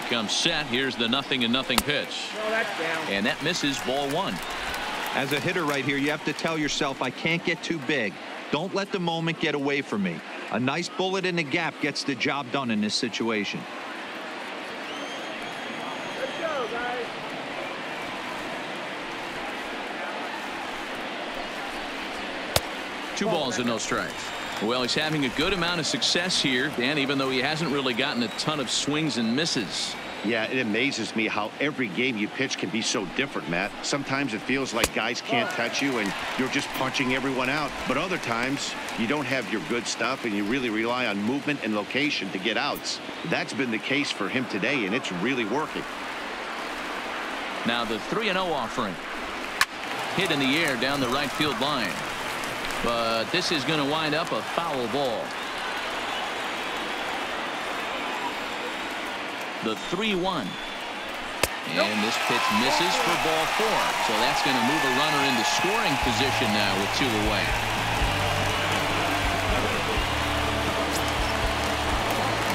Comes set. Here's the 0-0 pitch. No, that's down. And that misses, ball 1. As a hitter right here, you have to tell yourself, I can't get too big. Don't let the moment get away from me. A nice bullet in the gap gets the job done in this situation. Let's go, guys. Two balls and no strikes. Well, he's having a good amount of success here, Dan, even though he hasn't really gotten a ton of swings and misses. Yeah, it amazes me how every game you pitch can be so different, Matt. Sometimes it feels like guys can't touch you and you're just punching everyone out. But other times you don't have your good stuff and you really rely on movement and location to get outs. That's been the case for him today, and it's really working. Now the 3-0 offering. Hit in the air down the right field line. But this is going to wind up a foul ball. The 3-1. And this pitch misses for ball 4. So that's going to move a runner into scoring position now with 2 away.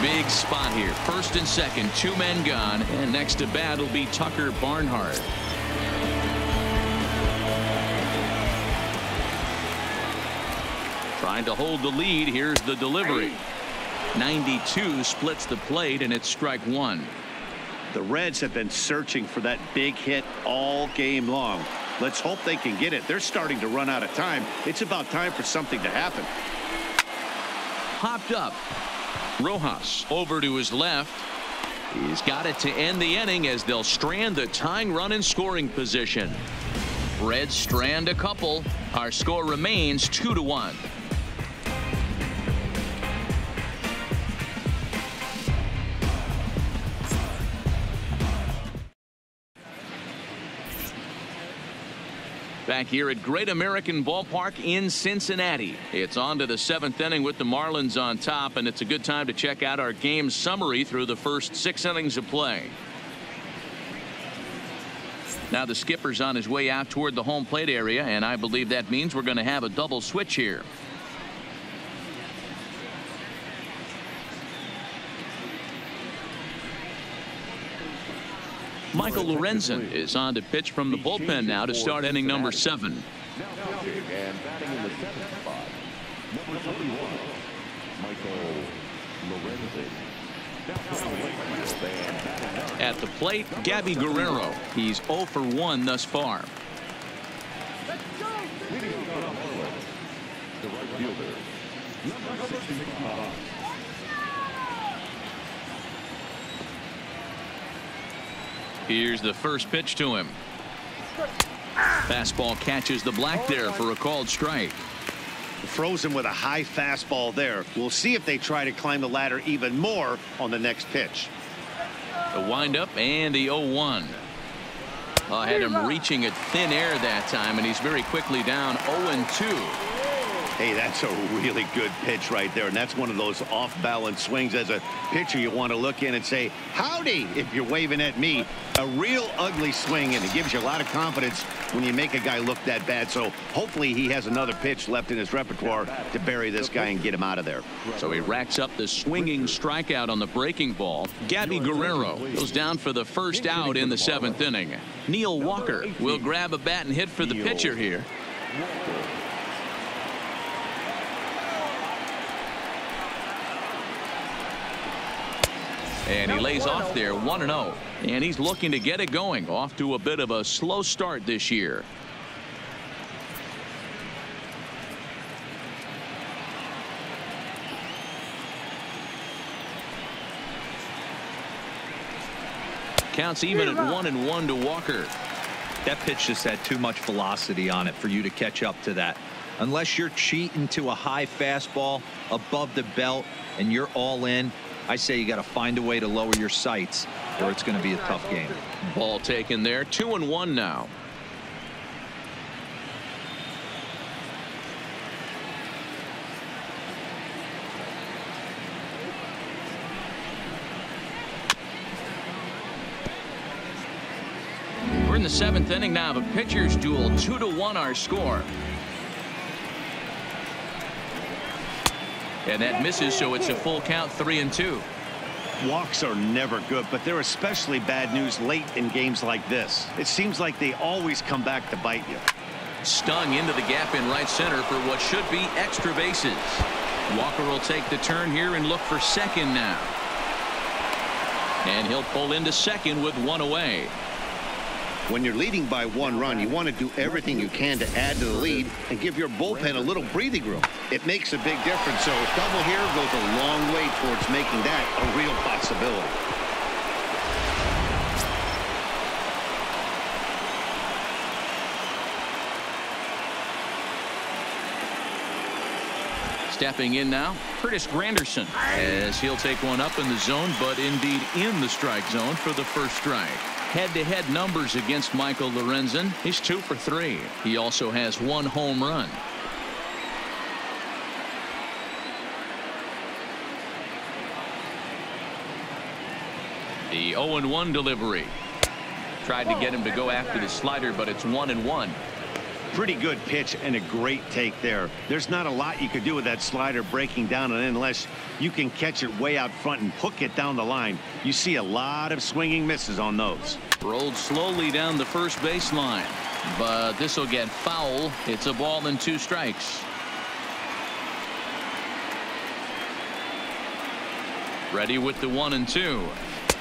Big spot here. First and second, 2 men gone. And next to bat will be Tucker Barnhart. Trying to hold the lead. Here's the delivery. 92 splits the plate, and it's strike 1. The Reds have been searching for that big hit all game long. Let's hope they can get it. They're starting to run out of time. It's about time for something to happen. Popped up. Rojas over to his left. He's got it to end the inning as they'll strand the tying run in scoring position. Reds strand a couple. Our score remains 2-1. Back here at Great American Ballpark in Cincinnati. It's on to the 7th inning with the Marlins on top, and it's a good time to check out our game summary through the first 6 innings of play. Now the skipper's on his way out toward the home plate area, and I believe that means we're going to have a double switch here. Michael Lorenzen is on to pitch from the bullpen now to start inning number 7. And batting in the 7th spot, number 31, Michael Lorenzen. At the plate, Gabby Guerrero. He's 0 for 1 thus far. The right fielder, number 65. Here's the first pitch to him. Fastball catches the black there for a called strike. Frozen with a high fastball there. We'll see if they try to climb the ladder even more on the next pitch. The windup and the 0-1. Had him reaching at thin air that time, and he's very quickly down 0-2. Hey, that's a really good pitch right there, and that's one of those off-balance swings. As a pitcher, you want to look in and say, howdy, if you're waving at me. A real ugly swing, and it gives you a lot of confidence when you make a guy look that bad. So hopefully he has another pitch left in his repertoire to bury this guy and get him out of there. So he racks up the swinging strikeout on the breaking ball. Gabby Guerrero goes down for the first out in the 7th inning. Neil Walker will grab a bat and hit for the pitcher here. And he lays off there 1-0. And he's looking to get it going. Off to a bit of a slow start this year. Counts even at 1-1 to Walker. That pitch just had too much velocity on it for you to catch up to that. Unless you're cheating to a high fastball above the belt and you're all in, I say you got to find a way to lower your sights or it's going to be a tough game. Ball taken there. 2-1 now. We're in the 7th inning now of a pitcher's duel. 2-1 our score. And that misses, so it's a full count, 3-2. Walks are never good, but they're especially bad news late in games like this. It seems like they always come back to bite you. Stung into the gap in right center for what should be extra bases. Walker will take the turn here and look for second now. And he'll pull into second with 1 away. When you're leading by 1 run, you want to do everything you can to add to the lead and give your bullpen a little breathing room. It makes a big difference, so a double here goes a long way towards making that a real possibility. Stepping in now, Curtis Granderson, as he'll take one up in the zone, but indeed in the strike zone for the first strike. Head-to-head numbers against Michael Lorenzen. He's 2 for 3. He also has 1 home run. The 0-1 delivery. Tried to get him to go after the slider, but it's 1-1. Pretty good pitch and a great take there. There's not a lot you could do with that slider breaking down, and unless you can catch it way out front and hook it down the line, you see a lot of swinging misses on those. Rolled slowly down the first baseline, but this will get foul. It's a ball and 2 strikes. Ready with the 1-2.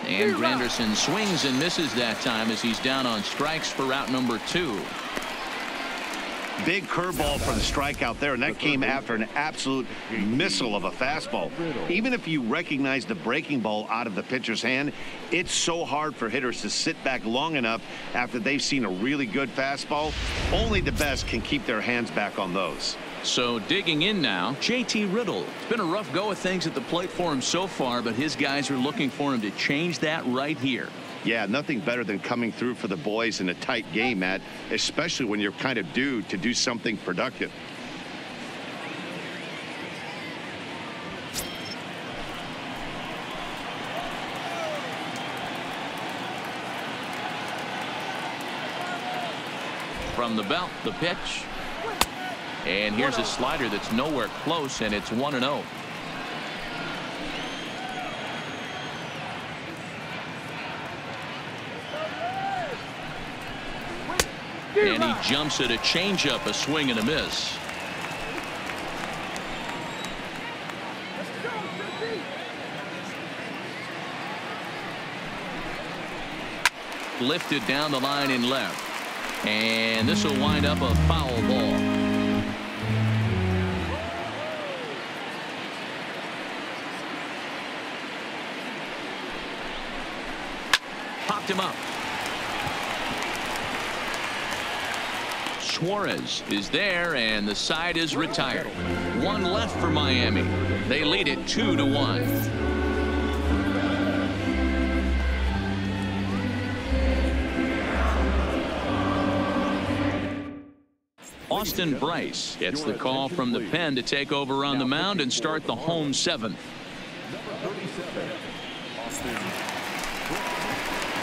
And Granderson swings and misses that time as he's down on strikes for route number 2. Big curveball for the strikeout there, and that came after an absolute missile of a fastball. Even if you recognize the breaking ball out of the pitcher's hand, it's so hard for hitters to sit back long enough after they've seen a really good fastball. Only the best can keep their hands back on those. So digging in now, JT Riddle. It's been a rough go of things at the plate for him so far, but his guys are looking for him to change that right here. Yeah, nothing better than coming through for the boys in a tight game, Matt, especially when you're kind of due to do something productive. From the belt, the pitch. And here's a slider that's nowhere close, and it's 1-0. And he jumps at a changeup, a swing and a miss. Lifted down the line in left. And this will wind up a foul ball. Popped him up. Suarez is there, and the side is retired. 1 left for Miami. They lead it 2-1. Austin Bryce gets the call from the pen to take over on the mound and start the home 7th.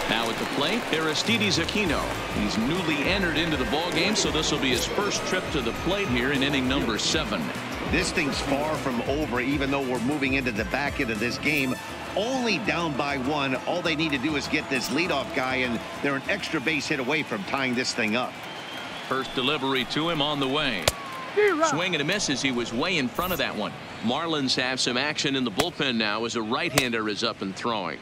Now at the plate, Aristides Aquino. He's newly entered into the ball game, so this will be his first trip to the plate here in inning number 7. This thing's far from over, even though we're moving into the back end of this game. Only down by 1. All they need to do is get this leadoff guy, and they're an extra base hit away from tying this thing up. First delivery to him on the way. Swing and a miss as he was way in front of that one. Marlins have some action in the bullpen now as a right-hander is up and throwing.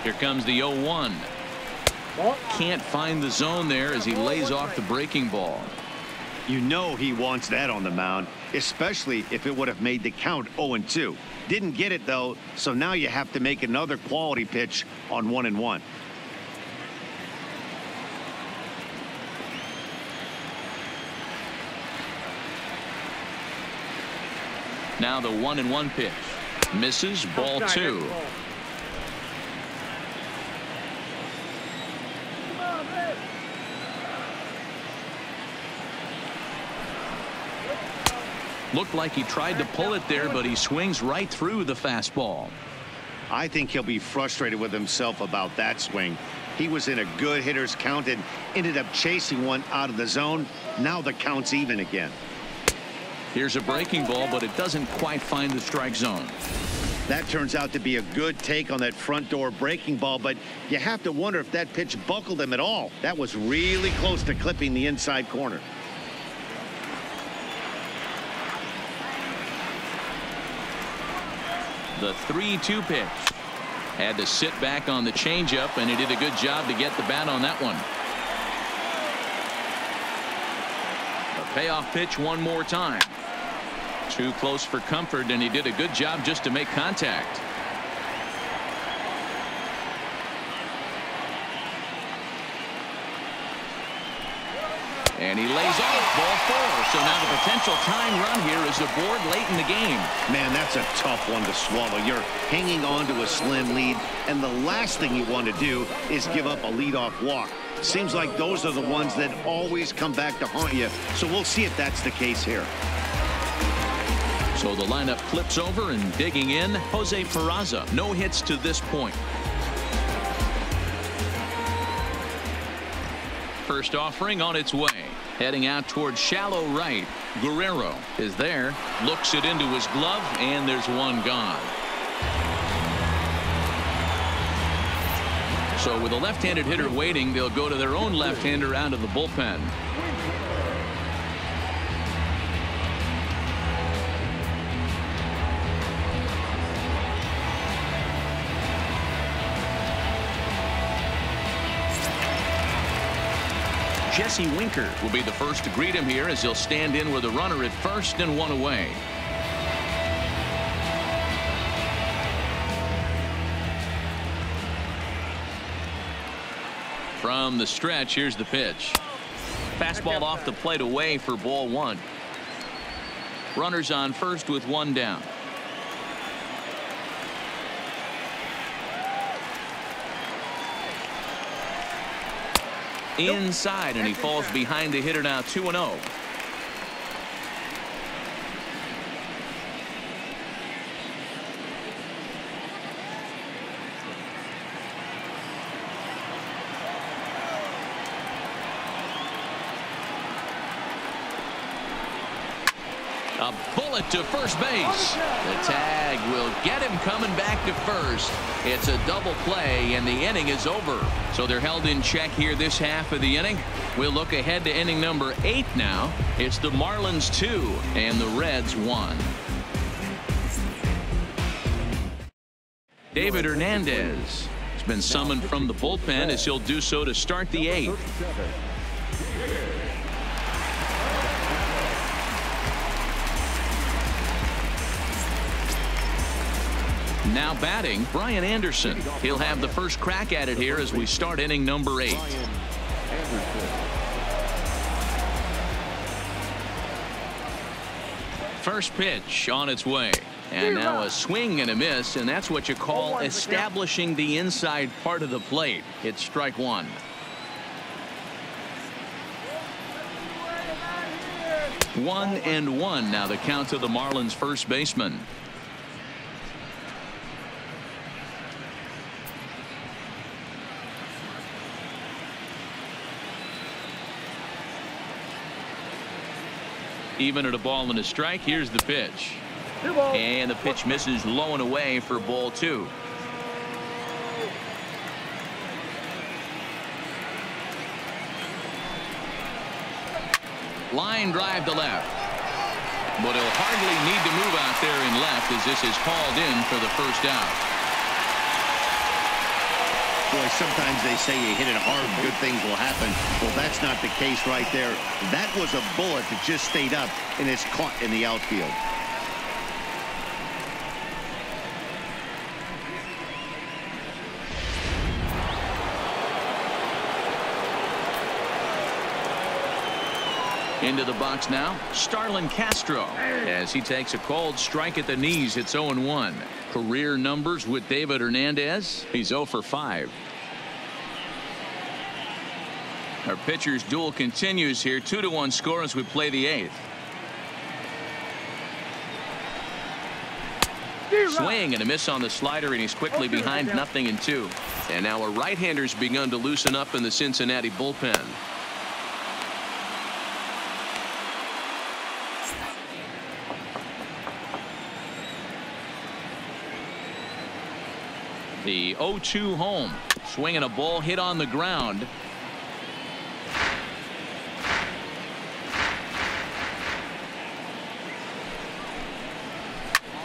Here comes the 0-1. Can't find the zone there as he lays off the breaking ball. You know he wants that on the mound, especially if it would have made the count 0-2. Didn't get it, though, so now you have to make another quality pitch on 1-1. Now the 1-1 pitch. Misses, ball 2. Looked like he tried to pull it there, but he swings right through the fastball. I think he'll be frustrated with himself about that swing. He was in a good hitter's count and ended up chasing one out of the zone. Now the count's even again. Here's a breaking ball, but it doesn't quite find the strike zone. That turns out to be a good take on that front door breaking ball, but you have to wonder if that pitch buckled him at all. That was really close to clipping the inside corner. The 3-2 pitch. Had to sit back on the changeup, and he did a good job to get the bat on that one. A payoff pitch one more time. Too close for comfort, and he did a good job just to make contact. And he lays off ball 4. So now the potential tying run here is aboard late in the game. Man, that's a tough one to swallow. You're hanging on to a slim lead, and the last thing you want to do is give up a leadoff walk. Seems like those are the ones that always come back to haunt you. So we'll see if that's the case here. So the lineup flips over, and digging in, Jose Peraza. No hits to this point. First offering on its way. Heading out towards shallow right. Guerrero is there. Looks it into his glove, and there's one gone. So with a left-handed hitter waiting, they'll go to their own left-hander out of the bullpen. Jesse Winker will be the first to greet him here as he'll stand in with a runner at first and one away. From the stretch, here's the pitch. Fastball off the plate away for ball 1. Runners on first with one down. Inside, and he falls behind the hitter now 2-0. A bullet to first base. The tag will get him coming back to first. It's a double play, and the inning is over. So they're held in check here this half of the inning. We'll look ahead to inning number 8 now. It's the Marlins 2 and the Reds 1. David Hernandez has been summoned from the bullpen as he'll do so to start the 8th. Now batting, Brian Anderson. He'll have the first crack at it here as we start inning number 8. First pitch on its way. And now a swing and a miss, and that's what you call establishing the inside part of the plate. It's strike 1. One and one now the count to the Marlins first baseman. Even at a ball and a strike. Here's the pitch, and the pitch misses low and away for ball 2. Line drive to left, but he'll hardly need to move out there in left as this is hauled in for the first out. Boy, sometimes they say you hit it hard, good things will happen. Well, that's not the case right there. That was a bullet that just stayed up and is caught in the outfield. Into the box now, Starlin Castro, as he takes a cold strike at the knees. It's 0-1. Career numbers with David Hernandez. He's 0 for 5. Our pitcher's duel continues here. 2-1 score as we play the 8th. Swing and a miss on the slider, and he's quickly behind 0-2. And now a right-hander's begun to loosen up in the Cincinnati bullpen. The 0-2 home. Swinging a ball hit on the ground.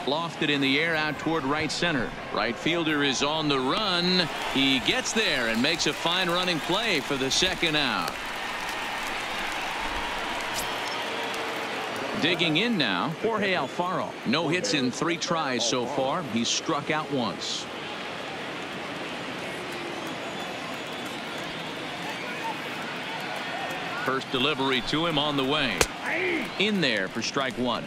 Lofted in the air out toward right center. Right fielder is on the run. He gets there and makes a fine running play for the second out. Digging in now, Jorge Alfaro. No hits in 3 tries so far. He's struck out once. First delivery to him on the way. In there for strike one.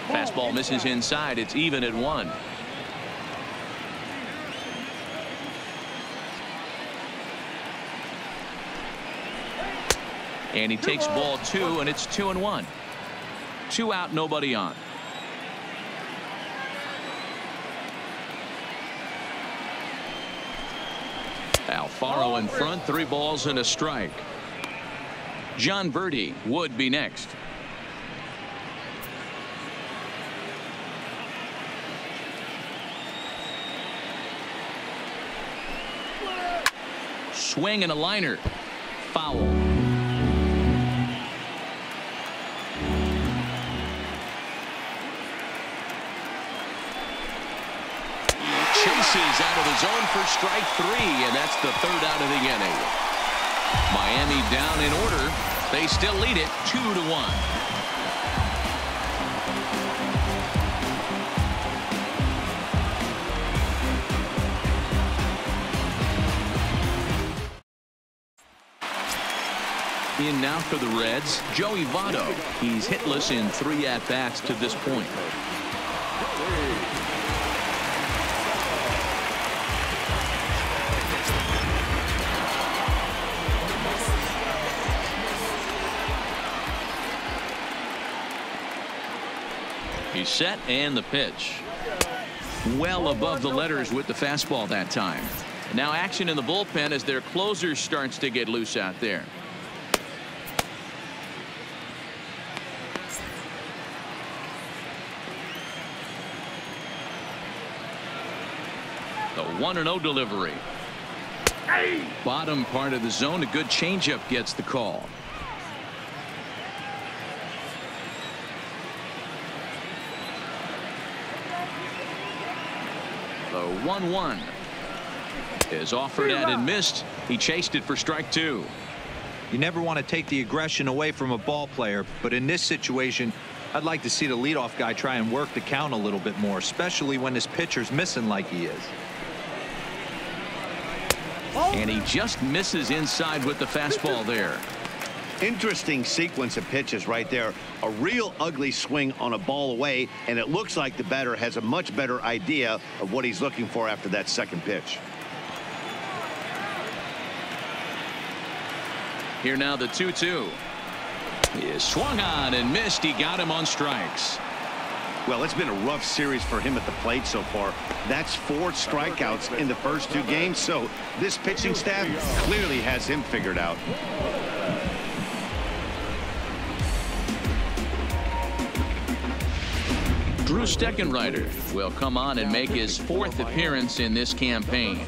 Fastball misses inside. It's even at 1. And he takes ball 2, and it's 2-1. 2 out, nobody on. Alfaro in front, 3 balls and a strike. John Birdie would be next. Swing and a liner. Foul. Chases out of the zone for strike 3, and that's the 3rd out of the inning. Miami down in order. They still lead it 2-1. In now for the Reds, Joey Votto. He's hitless in 3 at-bats to this point. He's set, and the pitch. Well above the letters with the fastball that time. Now action in the bullpen as their closer starts to get loose out there. The 1-0 delivery. Bottom part of the zone. A good changeup gets the call. The 1-1 is offered at and missed. He chased it for strike 2. You never want to take the aggression away from a ball player, but in this situation, I'd like to see the leadoff guy try and work the count a little bit more, especially when this pitcher's missing like he is. And he just misses inside with the fastball there. Interesting sequence of pitches right there. A real ugly swing on a ball away, and it looks like the batter has a much better idea of what he's looking for after that second pitch. Here now the 2-2. He is swung on and missed. He got him on strikes. Well, it's been a rough series for him at the plate so far. That's 4 strikeouts in the first 2 games, so this pitching staff clearly has him figured out. Drew Steckenrider will come on and make his 4th appearance in this campaign.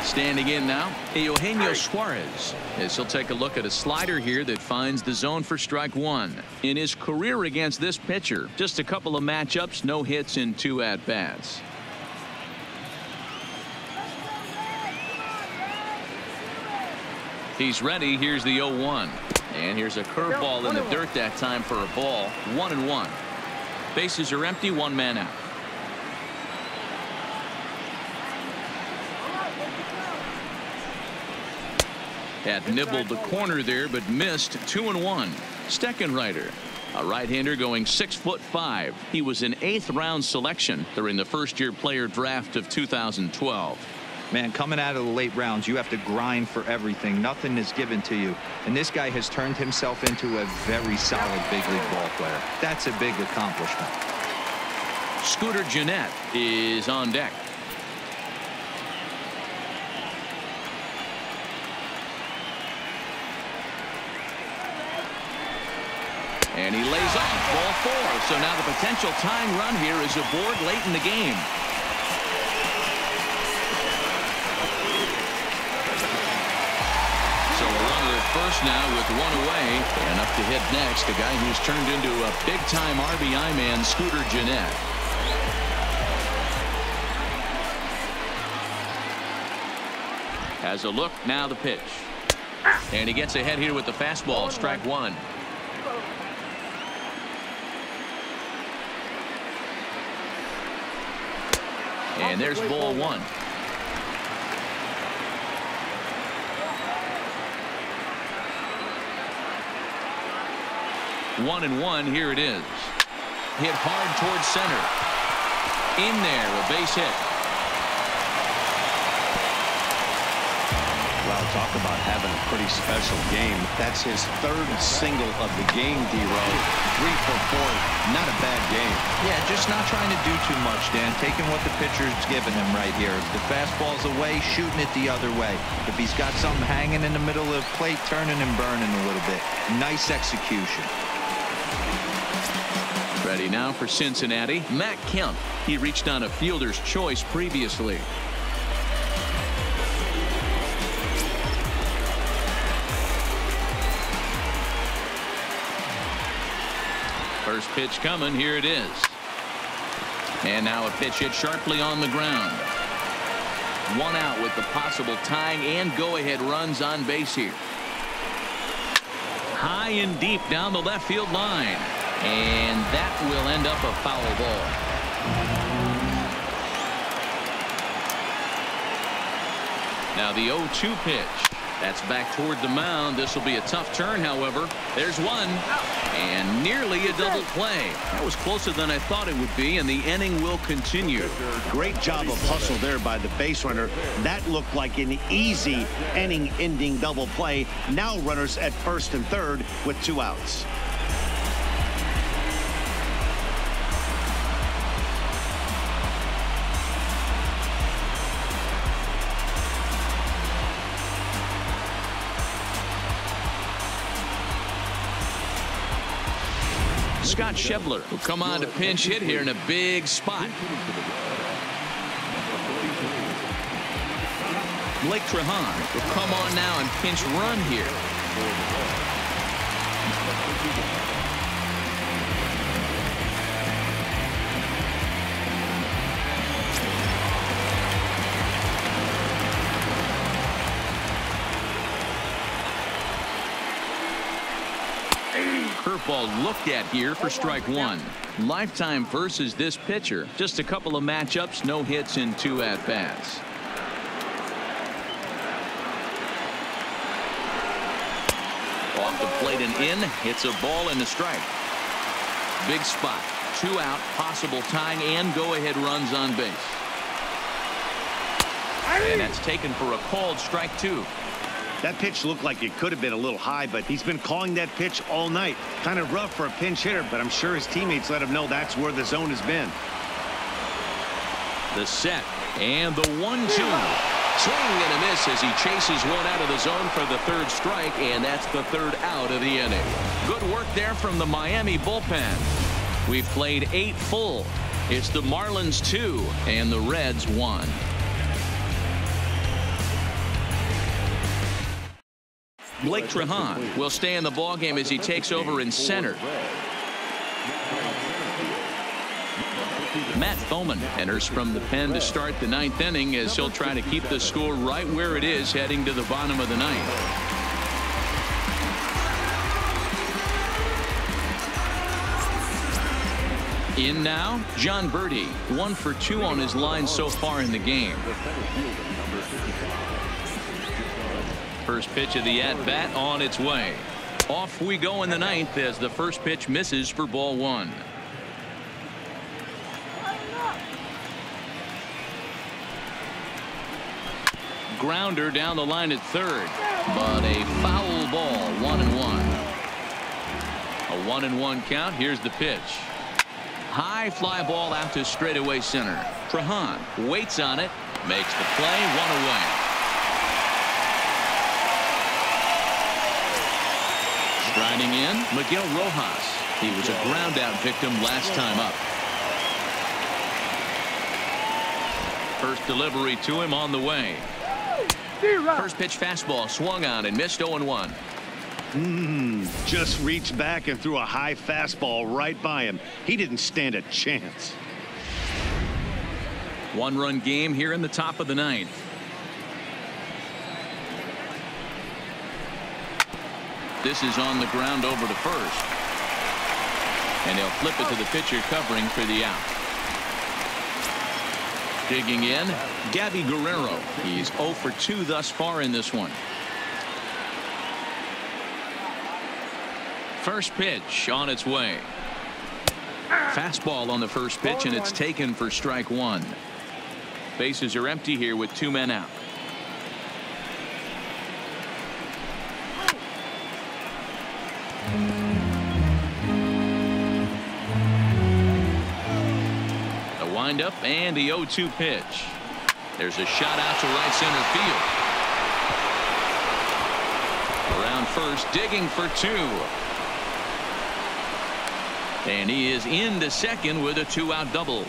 Standing in now, Eugenio Suarez, as he'll take a look at a slider here that finds the zone for strike 1. In his career against this pitcher, just a couple of matchups, no hits in 2 at-bats. He's ready. Here's the 0-1. And here's a curveball in the dirt that time for a ball. 1-1. Bases are empty, 1 man out. Had nibbled the corner there, but missed. 2-1. Steckenrider, a right-hander going 6'5". He was an 8th round selection during the first-year player draft of 2012. Man, coming out of the late rounds, you have to grind for everything. Nothing is given to you. And this guy has turned himself into a very solid big league ball player. That's a big accomplishment. Scooter Gennett is on deck. And he lays off ball 4. So now the potential tying run here is aboard late in the game. So a runner at first now with one away, and up to hit next, a guy who's turned into a big-time RBI man, Scooter Gennett. Has a look, now the pitch. And he gets ahead here with the fastball, strike one. And there's ball one. 1-1, here it is. Hit hard towards center. In there, a base hit. Well, talk about having a pretty special game. That's his third single of the game, D-Row. 3 for 4. Not a bad game. Yeah, just not trying to do too much, Dan. Taking what the pitcher's giving him right here. If the fastball's away, shooting it the other way. If he's got something hanging in the middle of the plate, turning and burning a little bit. Nice execution. Ready now for Cincinnati, Matt Kemp. He reached on a fielder's choice previously. First pitch coming, here it is. And now a pitch hit sharply on the ground. One out with the possible tying and go-ahead runs on base here. High and deep down the left field line. And that will end up a foul ball. Now the 0-2 pitch. That's back toward the mound. This will be a tough turn, however. There's one. And nearly a double play. That was closer than I thought it would be, and the inning will continue. Great job of hustle there by the base runner. That looked like an easy inning-ending double play. Now runners at first and third with 2 outs. Scott Schebler will come on to pinch hit here in a big spot. Blake Trehan will come on now and pinch run here. Curveball looked at here for strike one. Lifetime versus this pitcher. Just a couple of matchups, no hits in 2 at-bats. Off the plate and in, hits a ball and a strike. Big spot, 2 out, possible tying and go-ahead runs on base. And that's taken for a called strike 2. That pitch looked like it could have been a little high, but he's been calling that pitch all night. Kind of rough for a pinch hitter, but I'm sure his teammates let him know that's where the zone has been. The set and the 1-2. Swing and a miss as he chases one out of the zone for the 3rd strike, and that's the 3rd out of the inning. Good work there from the Miami bullpen. We've played 8 full. It's the Marlins 2 and the Reds 1. Blake Trehan will stay in the ballgame as he takes over in center. Matt Bowman enters from the pen to start the 9th inning as he'll try to keep the score right where it is heading to the bottom of the 9th. In now, John Birdie, 1 for 2 on his line so far in the game. First pitch of the at-bat on its way. Off we go in the 9th as the first pitch misses for ball 1. Grounder down the line at 3rd, but a foul ball, 1-1. A 1-1 count. Here's the pitch. High fly ball out to straightaway center. Trehan waits on it, makes the play, 1 away. Striding in, Miguel Rojas. He was a ground out victim last time up. First delivery to him on the way. First pitch fastball swung on and missed 0-1. Just reached back and threw a high fastball right by him. He didn't stand a chance. One-run game here in the top of the ninth. This is on the ground over to first. And they'll flip it to the pitcher covering for the out. Digging in, Gabby Guerrero. He's 0 for 2 thus far in this one. First pitch on its way. Fastball on the first pitch, and it's taken for strike one. Bases are empty here with 2 men out. The windup and the 0-2 pitch. There's a shot out to right center field. Around first, digging for 2. And he is into second with a 2-out double.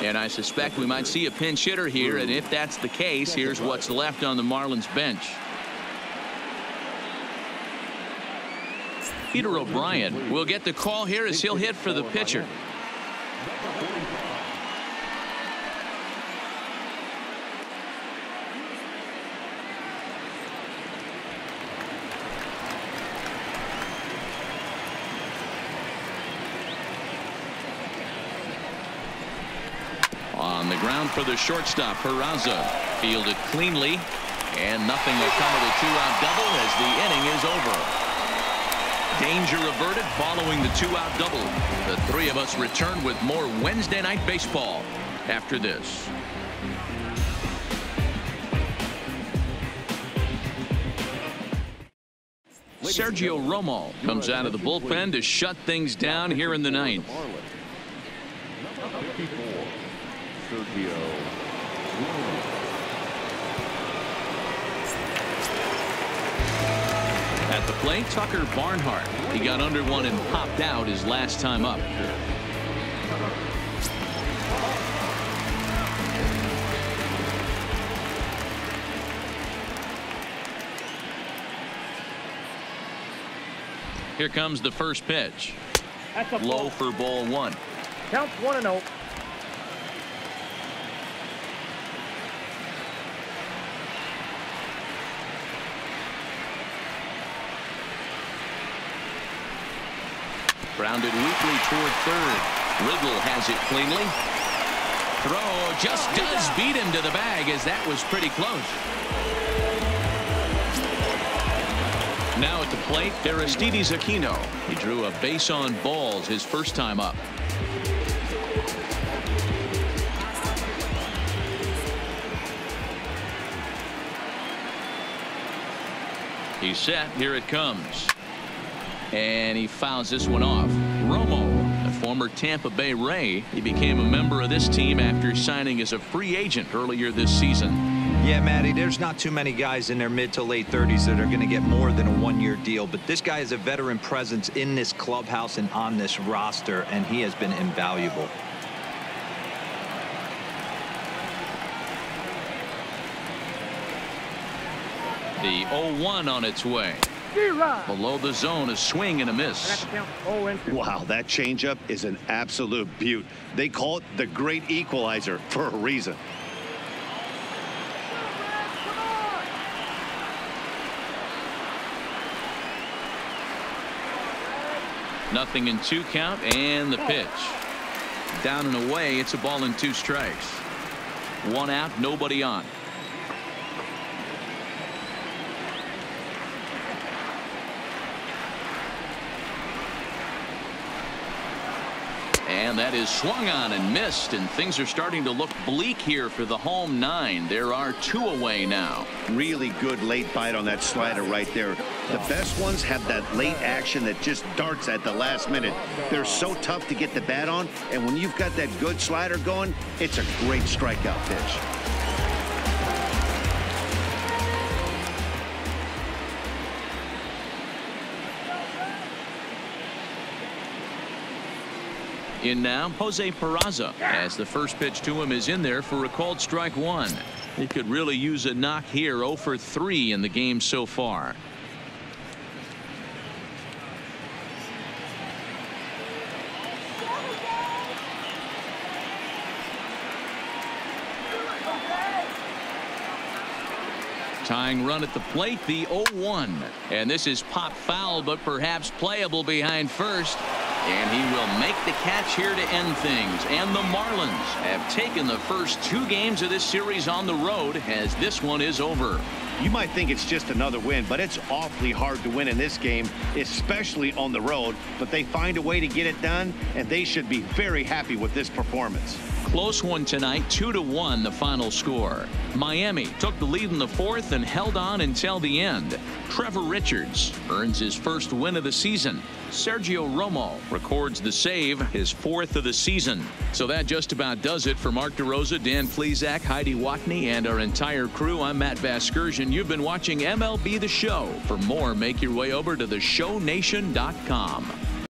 And I suspect we might see a pinch hitter here, and if that's the case, here's what's left on the Marlins bench. Peter O'Brien will get the call here as he'll hit for the pitcher. On the ground for the shortstop, Peraza. Fielded cleanly, and nothing will come of the 2-out double as the inning is over. Danger averted following the 2-out double. The three of us return with more Wednesday Night Baseball after this. Sergio Romo comes out of the bullpen to shut things down here in the ninth. At the plate, Tucker Barnhart. He got under one and popped out his last time up. Here comes the first pitch. Low for ball one. Counts 1-0. Grounded weakly toward third. Riddle has it cleanly. Throw just does beat him to the bag, as that was pretty close. Now at the plate, Aristides Aquino. He drew a base on balls his first time up. He's set. Here it comes. And he fouls this one off. Romo, a former Tampa Bay Ray, he became a member of this team after signing as a free agent earlier this season. Yeah, Matty, there's not too many guys in their mid to late 30s that are going to get more than a one-year deal, but this guy is a veteran presence in this clubhouse and on this roster, and he has been invaluable. The 0-1 on its way. Below the zone, a swing and a miss. Wow, that changeup is an absolute beaut. They call it the great equalizer for a reason. Nothing in 2 count, and the pitch. Down and away, it's a ball and 2 strikes. 1 out, nobody on. And that is swung on and missed, and things are starting to look bleak here for the home 9. There are 2 away now. Really good late bite on that slider right there. The best ones have that late action that just darts at the last minute. They're so tough to get the bat on, and when you've got that good slider going, it's a great strikeout pitch. In now, Jose Peraza, as the first pitch to him is in there for a called strike 1. He could really use a knock here. 0 for 3 in the game so far. Tying run at the plate, the 0-1. And this is pop foul, but perhaps playable behind first. And he will make the catch here to end things. And the Marlins have taken the first 2 games of this series on the road, as this one is over. You might think it's just another win, but it's awfully hard to win in this game, especially on the road. But they find a way to get it done, and they should be very happy with this performance. Close one tonight, 2-1 the final score. Miami took the lead in the 4th and held on until the end. Trevor Richards earns his first win of the season. Sergio Romo records the save, his 4th of the season. So that just about does it for Mark DeRosa, Dan Plesac, Heidi Watney, and our entire crew. I'm Matt Vasgersian. You've been watching MLB The Show. For more, make your way over to theshownation.com.